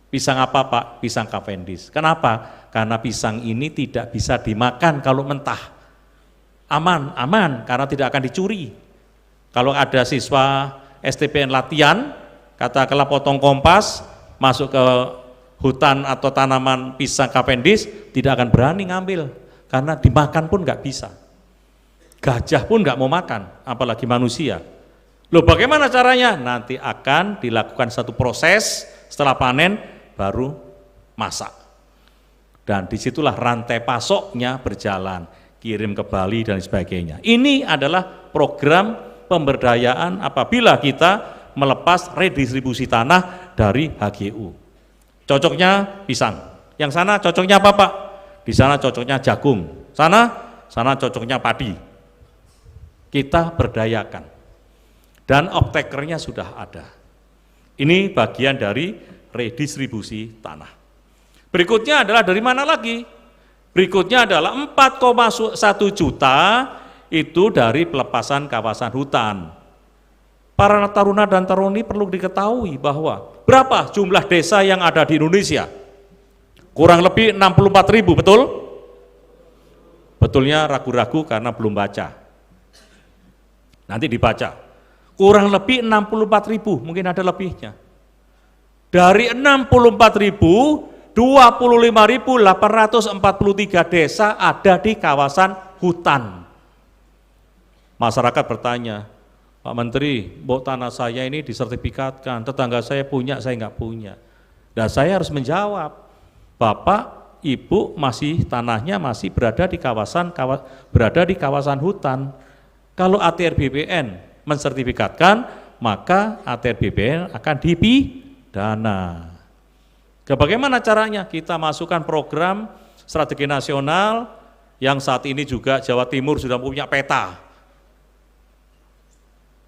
Pisang apa Pak? Pisang Cavendish. Kenapa? Karena pisang ini tidak bisa dimakan kalau mentah. Aman, karena tidak akan dicuri. Kalau ada siswa STPN latihan, katakanlah potong kompas, masuk ke hutan atau tanaman pisang Cavendish, tidak akan berani ngambil, karena dimakan pun nggak bisa. Gajah pun nggak mau makan, apalagi manusia. Loh bagaimana caranya? Nanti akan dilakukan satu proses, setelah panen baru masak. Dan disitulah rantai pasoknya berjalan, kirim ke Bali dan sebagainya. Ini adalah program pemberdayaan apabila kita melepas redistribusi tanah dari HGU. Cocoknya pisang. Yang sana cocoknya apa Pak? Di sana cocoknya jagung. Sana cocoknya padi. Kita berdayakan. Dan off-takernya sudah ada. Ini bagian dari redistribusi tanah. Berikutnya adalah dari mana lagi? Berikutnya adalah 4,1 juta itu dari pelepasan kawasan hutan. Para taruna dan taruni perlu diketahui bahwa berapa jumlah desa yang ada di Indonesia? Kurang lebih 64.000, betul? Betulnya ragu-ragu karena belum baca. Nanti dibaca. Kurang lebih 64.000, mungkin ada lebihnya. Dari 64.000, 25.843 desa ada di kawasan hutan. Masyarakat bertanya, Pak Menteri, tanah saya ini disertifikatkan, tetangga saya punya, saya nggak punya. Dan saya harus menjawab, Bapak, Ibu masih tanahnya masih berada di kawasan hutan. Kalau ATR BPN mensertifikatkan, maka ATR BPN akan dipidana. Bagaimana caranya? Kita masukkan program strategi nasional yang saat ini juga Jawa Timur sudah punya peta.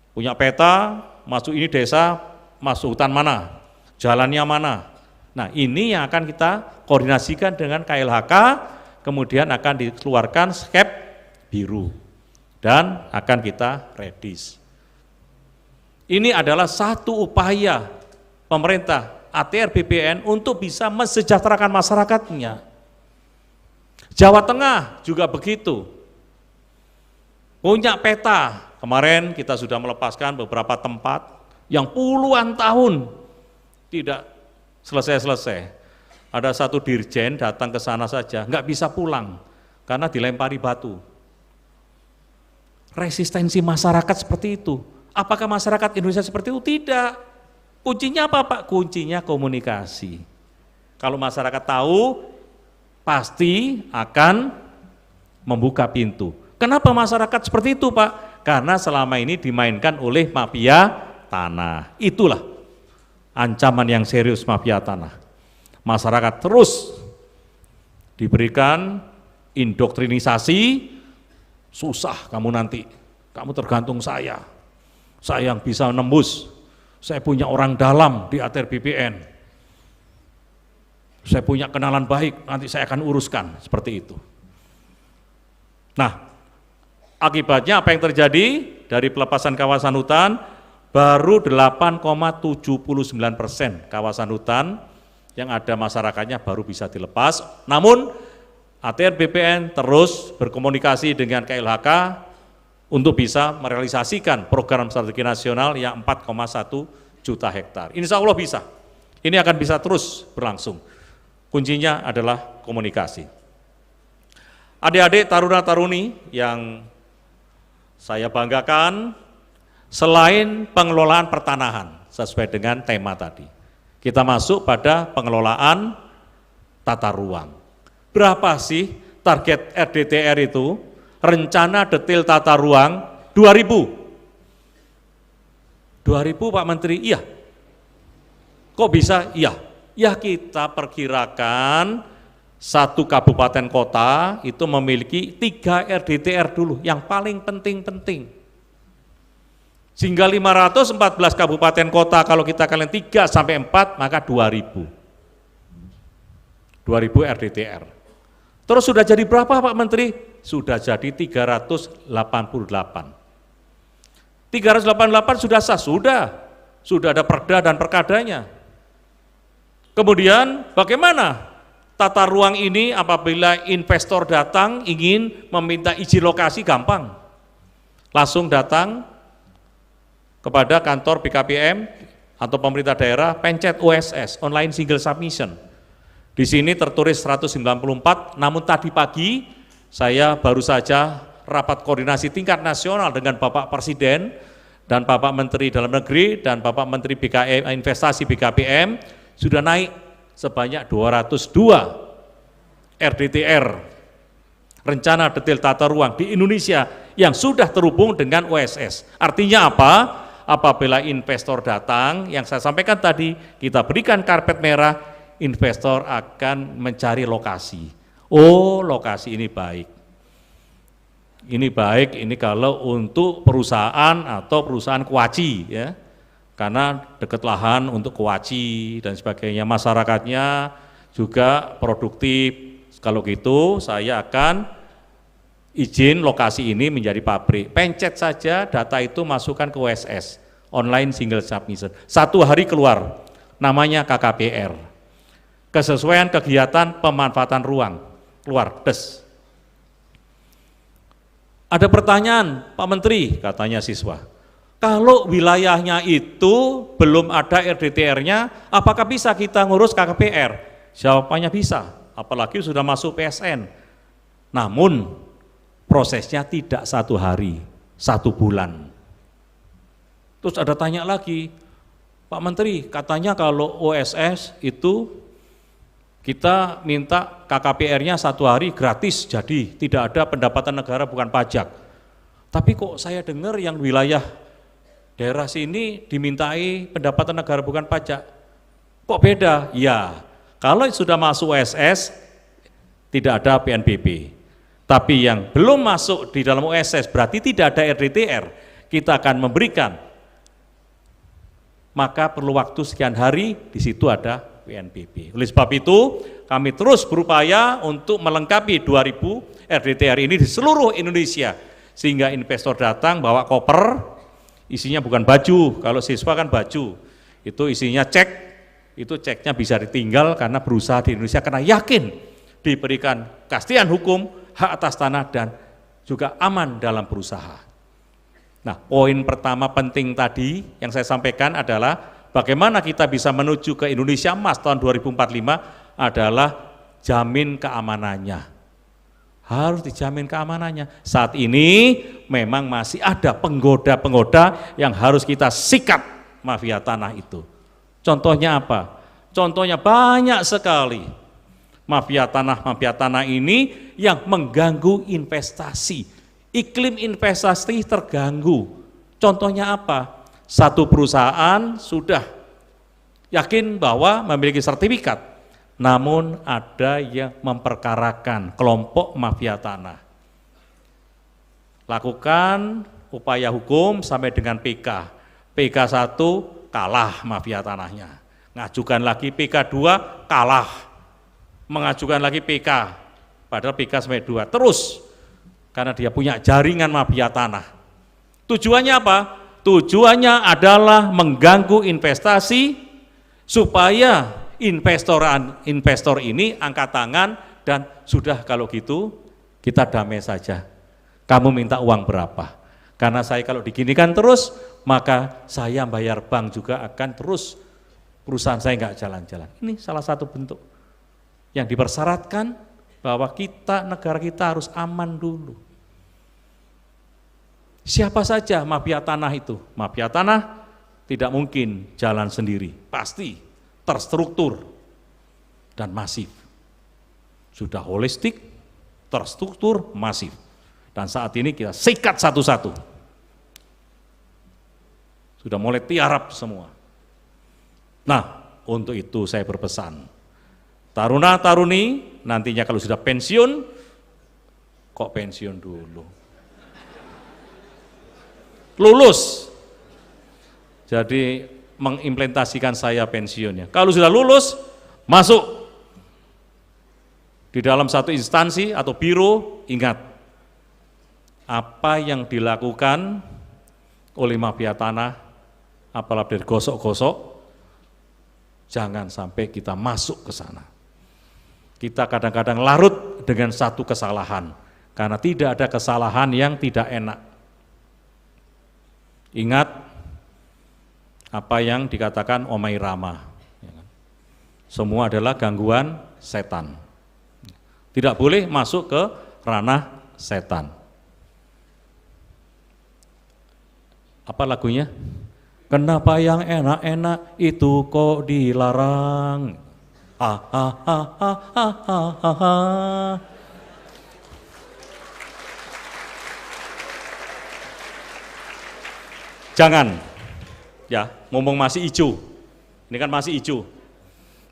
Punya peta, masuk ini desa, masuk hutan mana, jalannya mana. Nah ini yang akan kita koordinasikan dengan KLHK, kemudian akan dikeluarkan skep biru dan akan kita redis. Ini adalah satu upaya pemerintah ATR BPN untuk bisa mensejahterakan masyarakatnya. Jawa Tengah juga begitu, punya peta. Kemarin kita sudah melepaskan beberapa tempat yang puluhan tahun tidak selesai-selesai. Ada satu dirjen datang ke sana saja, nggak bisa pulang karena dilempari batu. Resistensi masyarakat seperti itu. Apakah masyarakat Indonesia seperti itu? Tidak. Kuncinya apa Pak? Kuncinya komunikasi. Kalau masyarakat tahu, pasti akan membuka pintu. Kenapa masyarakat seperti itu Pak? Karena selama ini dimainkan oleh mafia tanah. Itulah ancaman yang serius mafia tanah. Masyarakat terus diberikan indoktrinisasi, susah kamu nanti, kamu tergantung saya yang bisa nembus, saya punya orang dalam di ATR BPN, saya punya kenalan baik, nanti saya akan uruskan, seperti itu. Nah, akibatnya apa yang terjadi dari pelepasan kawasan hutan? Baru 8,79% kawasan hutan yang ada masyarakatnya baru bisa dilepas. Namun ATR BPN terus berkomunikasi dengan KLHK untuk bisa merealisasikan program strategi nasional yang 4,1 juta hektar. Insya Allah bisa. Ini akan bisa terus berlangsung. Kuncinya adalah komunikasi. Adik-adik taruna-taruni yang saya banggakan, selain pengelolaan pertanahan sesuai dengan tema tadi, kita masuk pada pengelolaan tata ruang. Berapa sih target RDTR itu? Rencana detail tata ruang 2000 Pak Menteri, iya. Kok bisa? Iya. Ya kita perkirakan satu kabupaten kota itu memiliki 3 RDTR dulu, yang paling penting-penting. Sehingga 514 kabupaten kota kalau kita kalian 3 sampai 4 maka 2000 RDTR. Terus sudah jadi berapa Pak Menteri? Sudah jadi 388. 388 sudah sah, sudah ada perda dan perkadanya. Kemudian bagaimana tata ruang ini apabila investor datang ingin meminta izin lokasi, gampang. Langsung datang kepada kantor BKPM atau pemerintah daerah, pencet OSS, online single submission. Di sini tertulis 194, namun tadi pagi saya baru saja rapat koordinasi tingkat nasional dengan Bapak Presiden dan Bapak Menteri Dalam Negeri dan Bapak Menteri Investasi BKPM sudah naik sebanyak 202 RDTR, rencana detail tata ruang di Indonesia yang sudah terhubung dengan OSS. Artinya apa? Apabila investor datang, yang saya sampaikan tadi, kita berikan karpet merah, investor akan mencari lokasi. Oh, lokasi ini baik. Ini baik, ini kalau untuk perusahaan atau perusahaan kuaci, ya, karena dekat lahan untuk kuaci dan sebagainya. Masyarakatnya juga produktif. Kalau gitu, saya akan izin lokasi ini menjadi pabrik. Pencet saja data itu masukkan ke OSS, online single submission. 1 hari keluar, namanya KKPR. Kesesuaian kegiatan pemanfaatan ruang, keluar, des. Ada pertanyaan, Pak Menteri, katanya siswa, kalau wilayahnya itu belum ada RDTR-nya, apakah bisa kita ngurus KKPR? Jawabannya bisa, apalagi sudah masuk PSN. Namun, prosesnya tidak 1 hari, 1 bulan. Terus ada tanya lagi, Pak Menteri, katanya kalau OSS itu kita minta KKPR-nya 1 hari gratis, jadi tidak ada pendapatan negara bukan pajak. Tapi kok saya dengar yang wilayah daerah sini dimintai pendapatan negara bukan pajak. Kok beda? Ya, kalau sudah masuk OSS tidak ada PNBP. Tapi yang belum masuk di dalam OSS berarti tidak ada RDTR, kita akan memberikan. Maka perlu waktu sekian hari, di situ ada PNBP. Oleh sebab itu, kami terus berupaya untuk melengkapi 2000 RDTR ini di seluruh Indonesia, sehingga investor datang bawa koper, isinya bukan baju, kalau siswa kan baju, itu isinya cek, itu ceknya bisa ditinggal karena berusaha di Indonesia, karena yakin diberikan kepastian hukum, hak atas tanah, dan juga aman dalam berusaha. Nah, poin pertama penting tadi yang saya sampaikan adalah bagaimana kita bisa menuju ke Indonesia Emas tahun 2045 adalah jamin keamanannya. Harus dijamin keamanannya. Saat ini memang masih ada penggoda-penggoda yang harus kita sikat mafia tanah itu. Contohnya apa? Contohnya banyak sekali. Mafia tanah ini yang mengganggu investasi. Iklim investasi terganggu. Contohnya apa? Satu perusahaan sudah yakin bahwa memiliki sertifikat, namun ada yang memperkarakan kelompok mafia tanah. Lakukan upaya hukum sampai dengan PK. PK 1 kalah mafia tanahnya. Ngajukan lagi PK 2 kalah. Mengajukan lagi PK, padahal PK sampai 2. Terus, karena dia punya jaringan mafia tanah. Tujuannya apa? Tujuannya adalah mengganggu investasi supaya investor ini angkat tangan dan sudah kalau gitu kita damai saja. Kamu minta uang berapa? Karena saya kalau diginikan terus, maka saya bayar bank juga akan terus, perusahaan saya nggak jalan-jalan. Ini salah satu bentuk yang dipersyaratkan bahwa negara kita harus aman dulu. Siapa saja mafia tanah itu? Mafia tanah tidak mungkin jalan sendiri, pasti terstruktur dan masif. Sudah holistik, terstruktur, masif. Dan saat ini kita sikat satu-satu. Sudah mulai tiarap semua. Nah, untuk itu saya berpesan, taruna-taruni nantinya kalau sudah pensiun, kok pensiun dulu? Lulus. Jadi mengimplementasikan saya pensiunnya. Kalau sudah lulus, masuk di dalam satu instansi atau biro, ingat, apa yang dilakukan oleh mafia tanah, apalagi dari gosok-gosok, jangan sampai kita masuk ke sana. Kita kadang-kadang larut dengan satu kesalahan, karena tidak ada kesalahan yang tidak enak. Ingat apa yang dikatakan Omai Rama, semua adalah gangguan setan. Tidak boleh masuk ke ranah setan. Apa lagunya? Kenapa yang enak-enak itu kok dilarang? Jangan, ya, ngomong masih hijau. Ini kan masih hijau,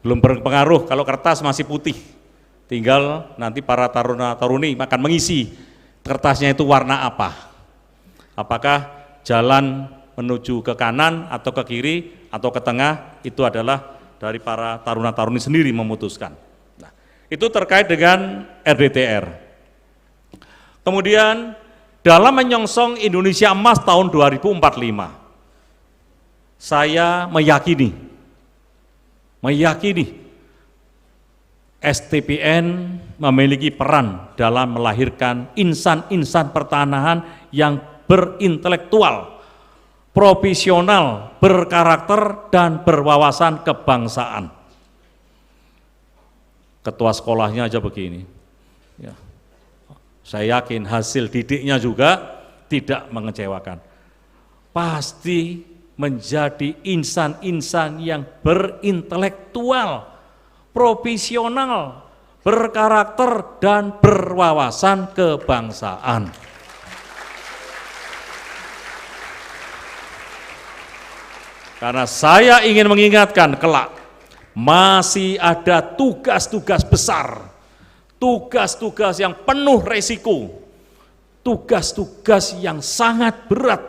belum berpengaruh. Kalau kertas masih putih, tinggal nanti para taruna-taruni akan mengisi kertasnya itu warna apa. Apakah jalan menuju ke kanan atau ke kiri atau ke tengah, itu adalah dari para taruna-taruni sendiri memutuskan. Nah, itu terkait dengan RDTR. Kemudian dalam menyongsong Indonesia Emas tahun 2045, saya meyakini STPN memiliki peran dalam melahirkan insan-insan pertanahan yang berintelektual, profesional, berkarakter, dan berwawasan kebangsaan. Ketua sekolahnya aja begini. Ya. Saya yakin hasil didiknya juga tidak mengecewakan. Pasti menjadi insan-insan yang berintelektual, profesional, berkarakter, dan berwawasan kebangsaan. Karena saya ingin mengingatkan kelak, masih ada tugas-tugas besar, tugas-tugas yang penuh resiko, tugas-tugas yang sangat berat,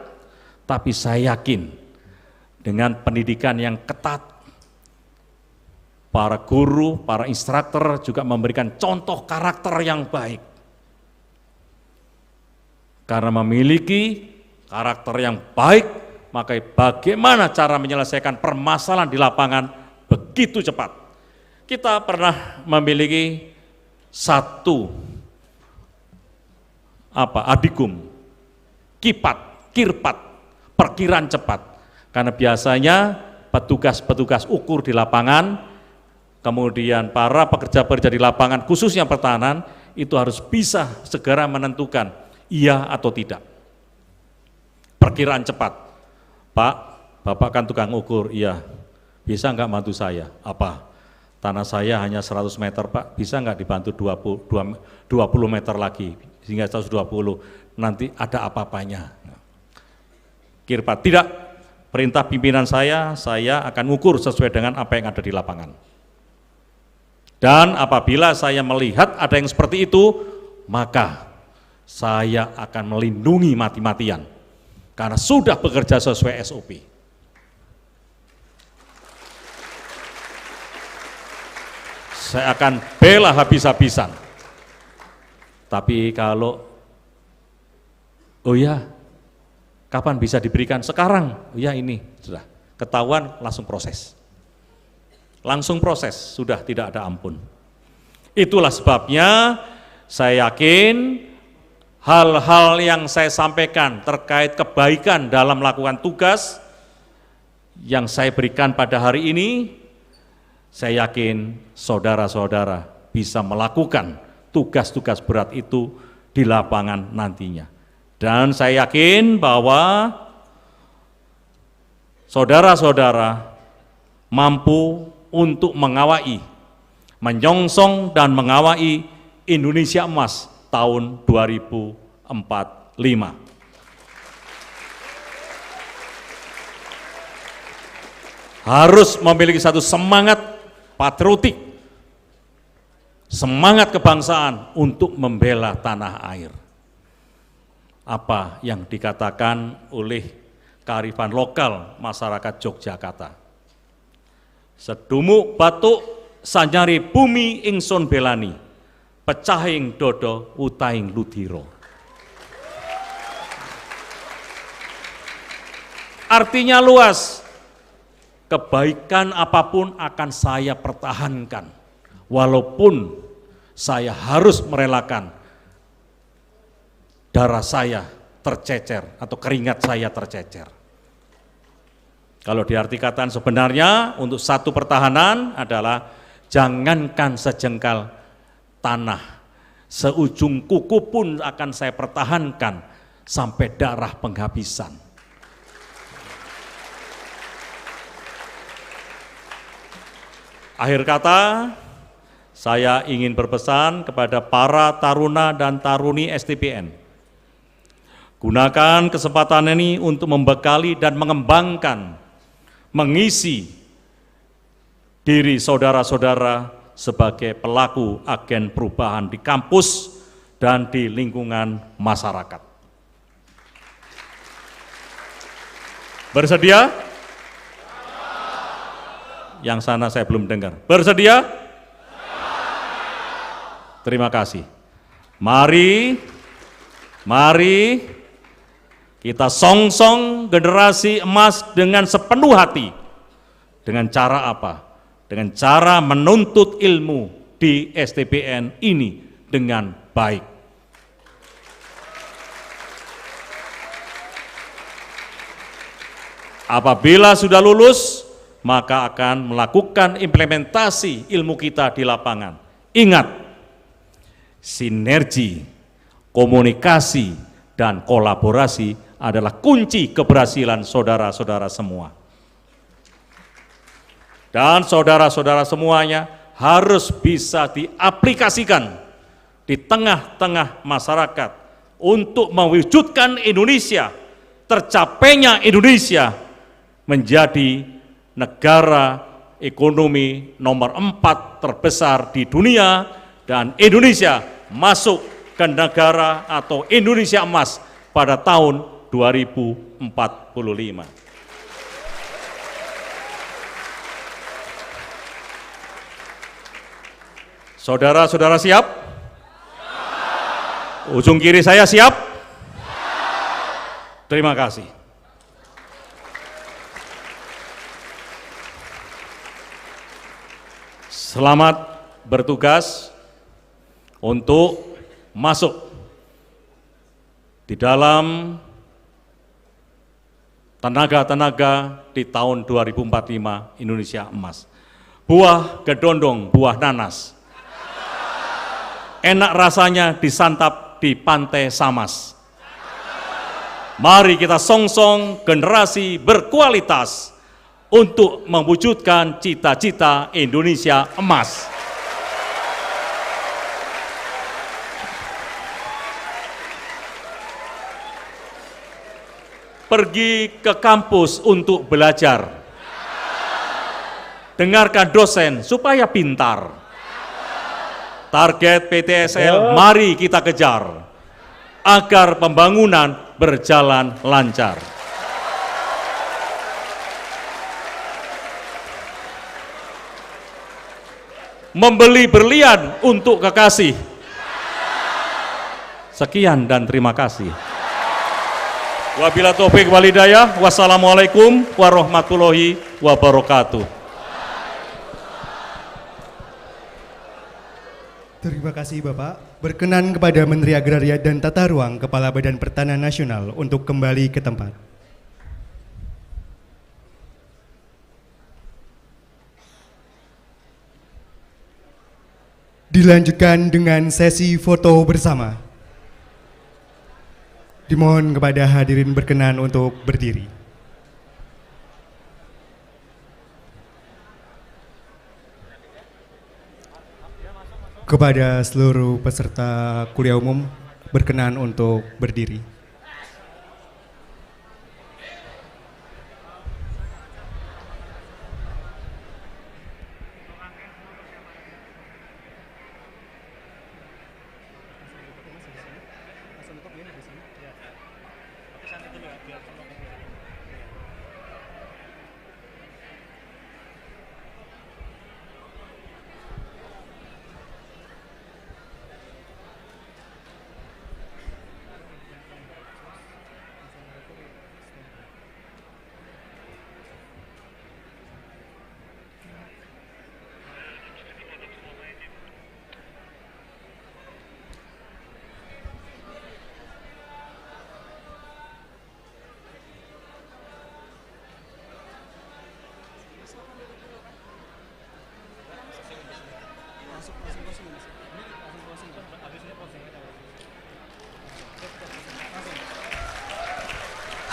tapi saya yakin dengan pendidikan yang ketat, para guru, para instruktur juga memberikan contoh karakter yang baik. Karena memiliki karakter yang baik, maka bagaimana cara menyelesaikan permasalahan di lapangan begitu cepat. Kita pernah memiliki satu adikum, kirpat, perkiraan cepat. Karena biasanya petugas-petugas ukur di lapangan, kemudian para pekerja-pekerja di lapangan, khususnya pertahanan, itu harus bisa segera menentukan iya atau tidak. Perkiraan cepat. Pak, Bapak kan tukang ukur, iya. Bisa enggak bantu saya? Apa? Tanah saya hanya 100 meter Pak, bisa enggak dibantu 20 meter lagi, sehingga 120, nanti ada apa-apanya. Kirpat, tidak, perintah pimpinan saya akan ukur sesuai dengan apa yang ada di lapangan. Dan apabila saya melihat ada yang seperti itu, maka saya akan melindungi mati-matian. Karena sudah bekerja sesuai SOP. Saya akan bela habis-habisan. Tapi kalau, oh ya, kapan bisa diberikan? Sekarang, oh ya ini, sudah. Ketahuan langsung proses. langsung proses, sudah tidak ada ampun. Itulah sebabnya saya yakin hal-hal yang saya sampaikan terkait kebaikan dalam melakukan tugas yang saya berikan pada hari ini, saya yakin saudara-saudara bisa melakukan tugas-tugas berat itu di lapangan nantinya. Dan saya yakin bahwa saudara-saudara mampu untuk mengawai, menyongsong dan mengawai Indonesia Emas tahun 2045. Harus memiliki satu semangat patriotik, semangat kebangsaan untuk membela tanah air. Apa yang dikatakan oleh kearifan lokal masyarakat Yogyakarta. Sedumuk batuk sanyari bumi ingsun belani, pecahing dodo utaing ludiro. Artinya luas, kebaikan apapun akan saya pertahankan, walaupun saya harus merelakan darah saya tercecer atau keringat saya tercecer. Kalau diartikan sebenarnya untuk satu pertahanan adalah jangankan sejengkal tanah, seujung kuku pun akan saya pertahankan sampai darah penghabisan. Akhir kata, saya ingin berpesan kepada para taruna dan taruni STPN. Gunakan kesempatan ini untuk membekali dan mengembangkan, mengisi diri saudara-saudara sebagai pelaku agen perubahan di kampus dan di lingkungan masyarakat. Bersedia? Yang sana saya belum dengar. Bersedia? Terima kasih. Mari kita songsong generasi emas dengan sepenuh hati. Dengan cara apa? Dengan cara menuntut ilmu di STPN ini dengan baik. Apabila sudah lulus, maka akan melakukan implementasi ilmu kita di lapangan. Ingat, sinergi, komunikasi, dan kolaborasi adalah kunci keberhasilan saudara-saudara semua. Dan saudara-saudara semuanya harus bisa diaplikasikan di tengah-tengah masyarakat untuk mewujudkan Indonesia, tercapainya Indonesia menjadi negara ekonomi nomor 4 terbesar di dunia, dan Indonesia masuk ke negara atau Indonesia Emas pada tahun 2045. Saudara-saudara siap? Ujung kiri saya siap? Terima kasih. Selamat bertugas untuk masuk di dalam tenaga-tenaga di tahun 2045 Indonesia Emas. Buah gedondong, buah nanas. Enak rasanya disantap di Pantai Samas. Mari kita songsong generasi berkualitas untuk mewujudkan cita-cita Indonesia Emas. Pergi ke kampus untuk belajar. Dengarkan dosen supaya pintar. Target PTSL mari kita kejar agar pembangunan berjalan lancar. Membeli berlian untuk kekasih. Sekian dan terima kasih. Wabillahi taufiq wal hidayah. Wassalamualaikum warahmatullahi wabarakatuh. Terima kasih Bapak. Berkenan kepada Menteri Agraria dan Tata Ruang, Kepala Badan Pertanahan Nasional untuk kembali ke tempat. Dilanjutkan dengan sesi foto bersama. Dimohon kepada hadirin berkenan untuk berdiri. Kepada seluruh peserta kuliah umum berkenan untuk berdiri.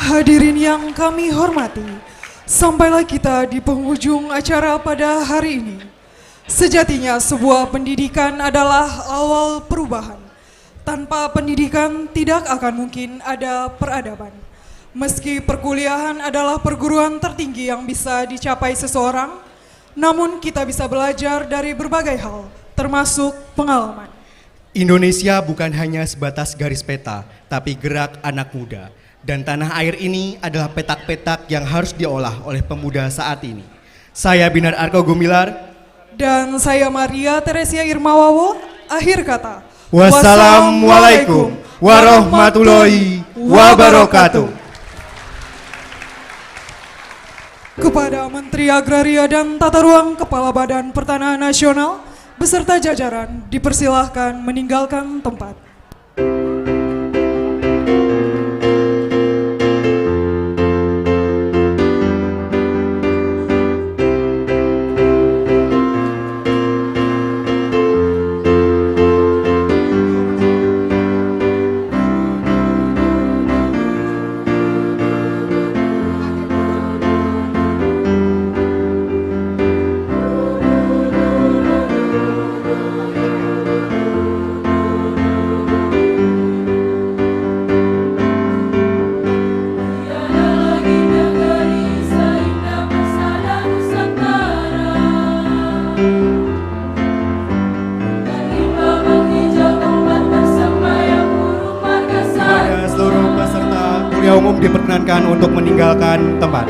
Hadirin yang kami hormati, sampailah kita di penghujung acara pada hari ini. Sejatinya sebuah pendidikan adalah awal perubahan. Tanpa pendidikan tidak akan mungkin ada peradaban. Meski perkuliahan adalah perguruan tertinggi yang bisa dicapai seseorang, namun kita bisa belajar dari berbagai hal, termasuk pengalaman. Indonesia bukan hanya sebatas garis peta, tapi gerak anak muda. Dan tanah air ini adalah petak-petak yang harus diolah oleh pemuda saat ini. Saya Binar Arko Gumilar. Dan saya Maria Teresia Irmawawo, akhir kata. Wassalamualaikum warahmatullahi wabarakatuh. Kepada Menteri Agraria dan Tata Ruang, Kepala Badan Pertanahan Nasional, beserta jajaran dipersilahkan meninggalkan tempat. Umum diperkenankan untuk meninggalkan tempat.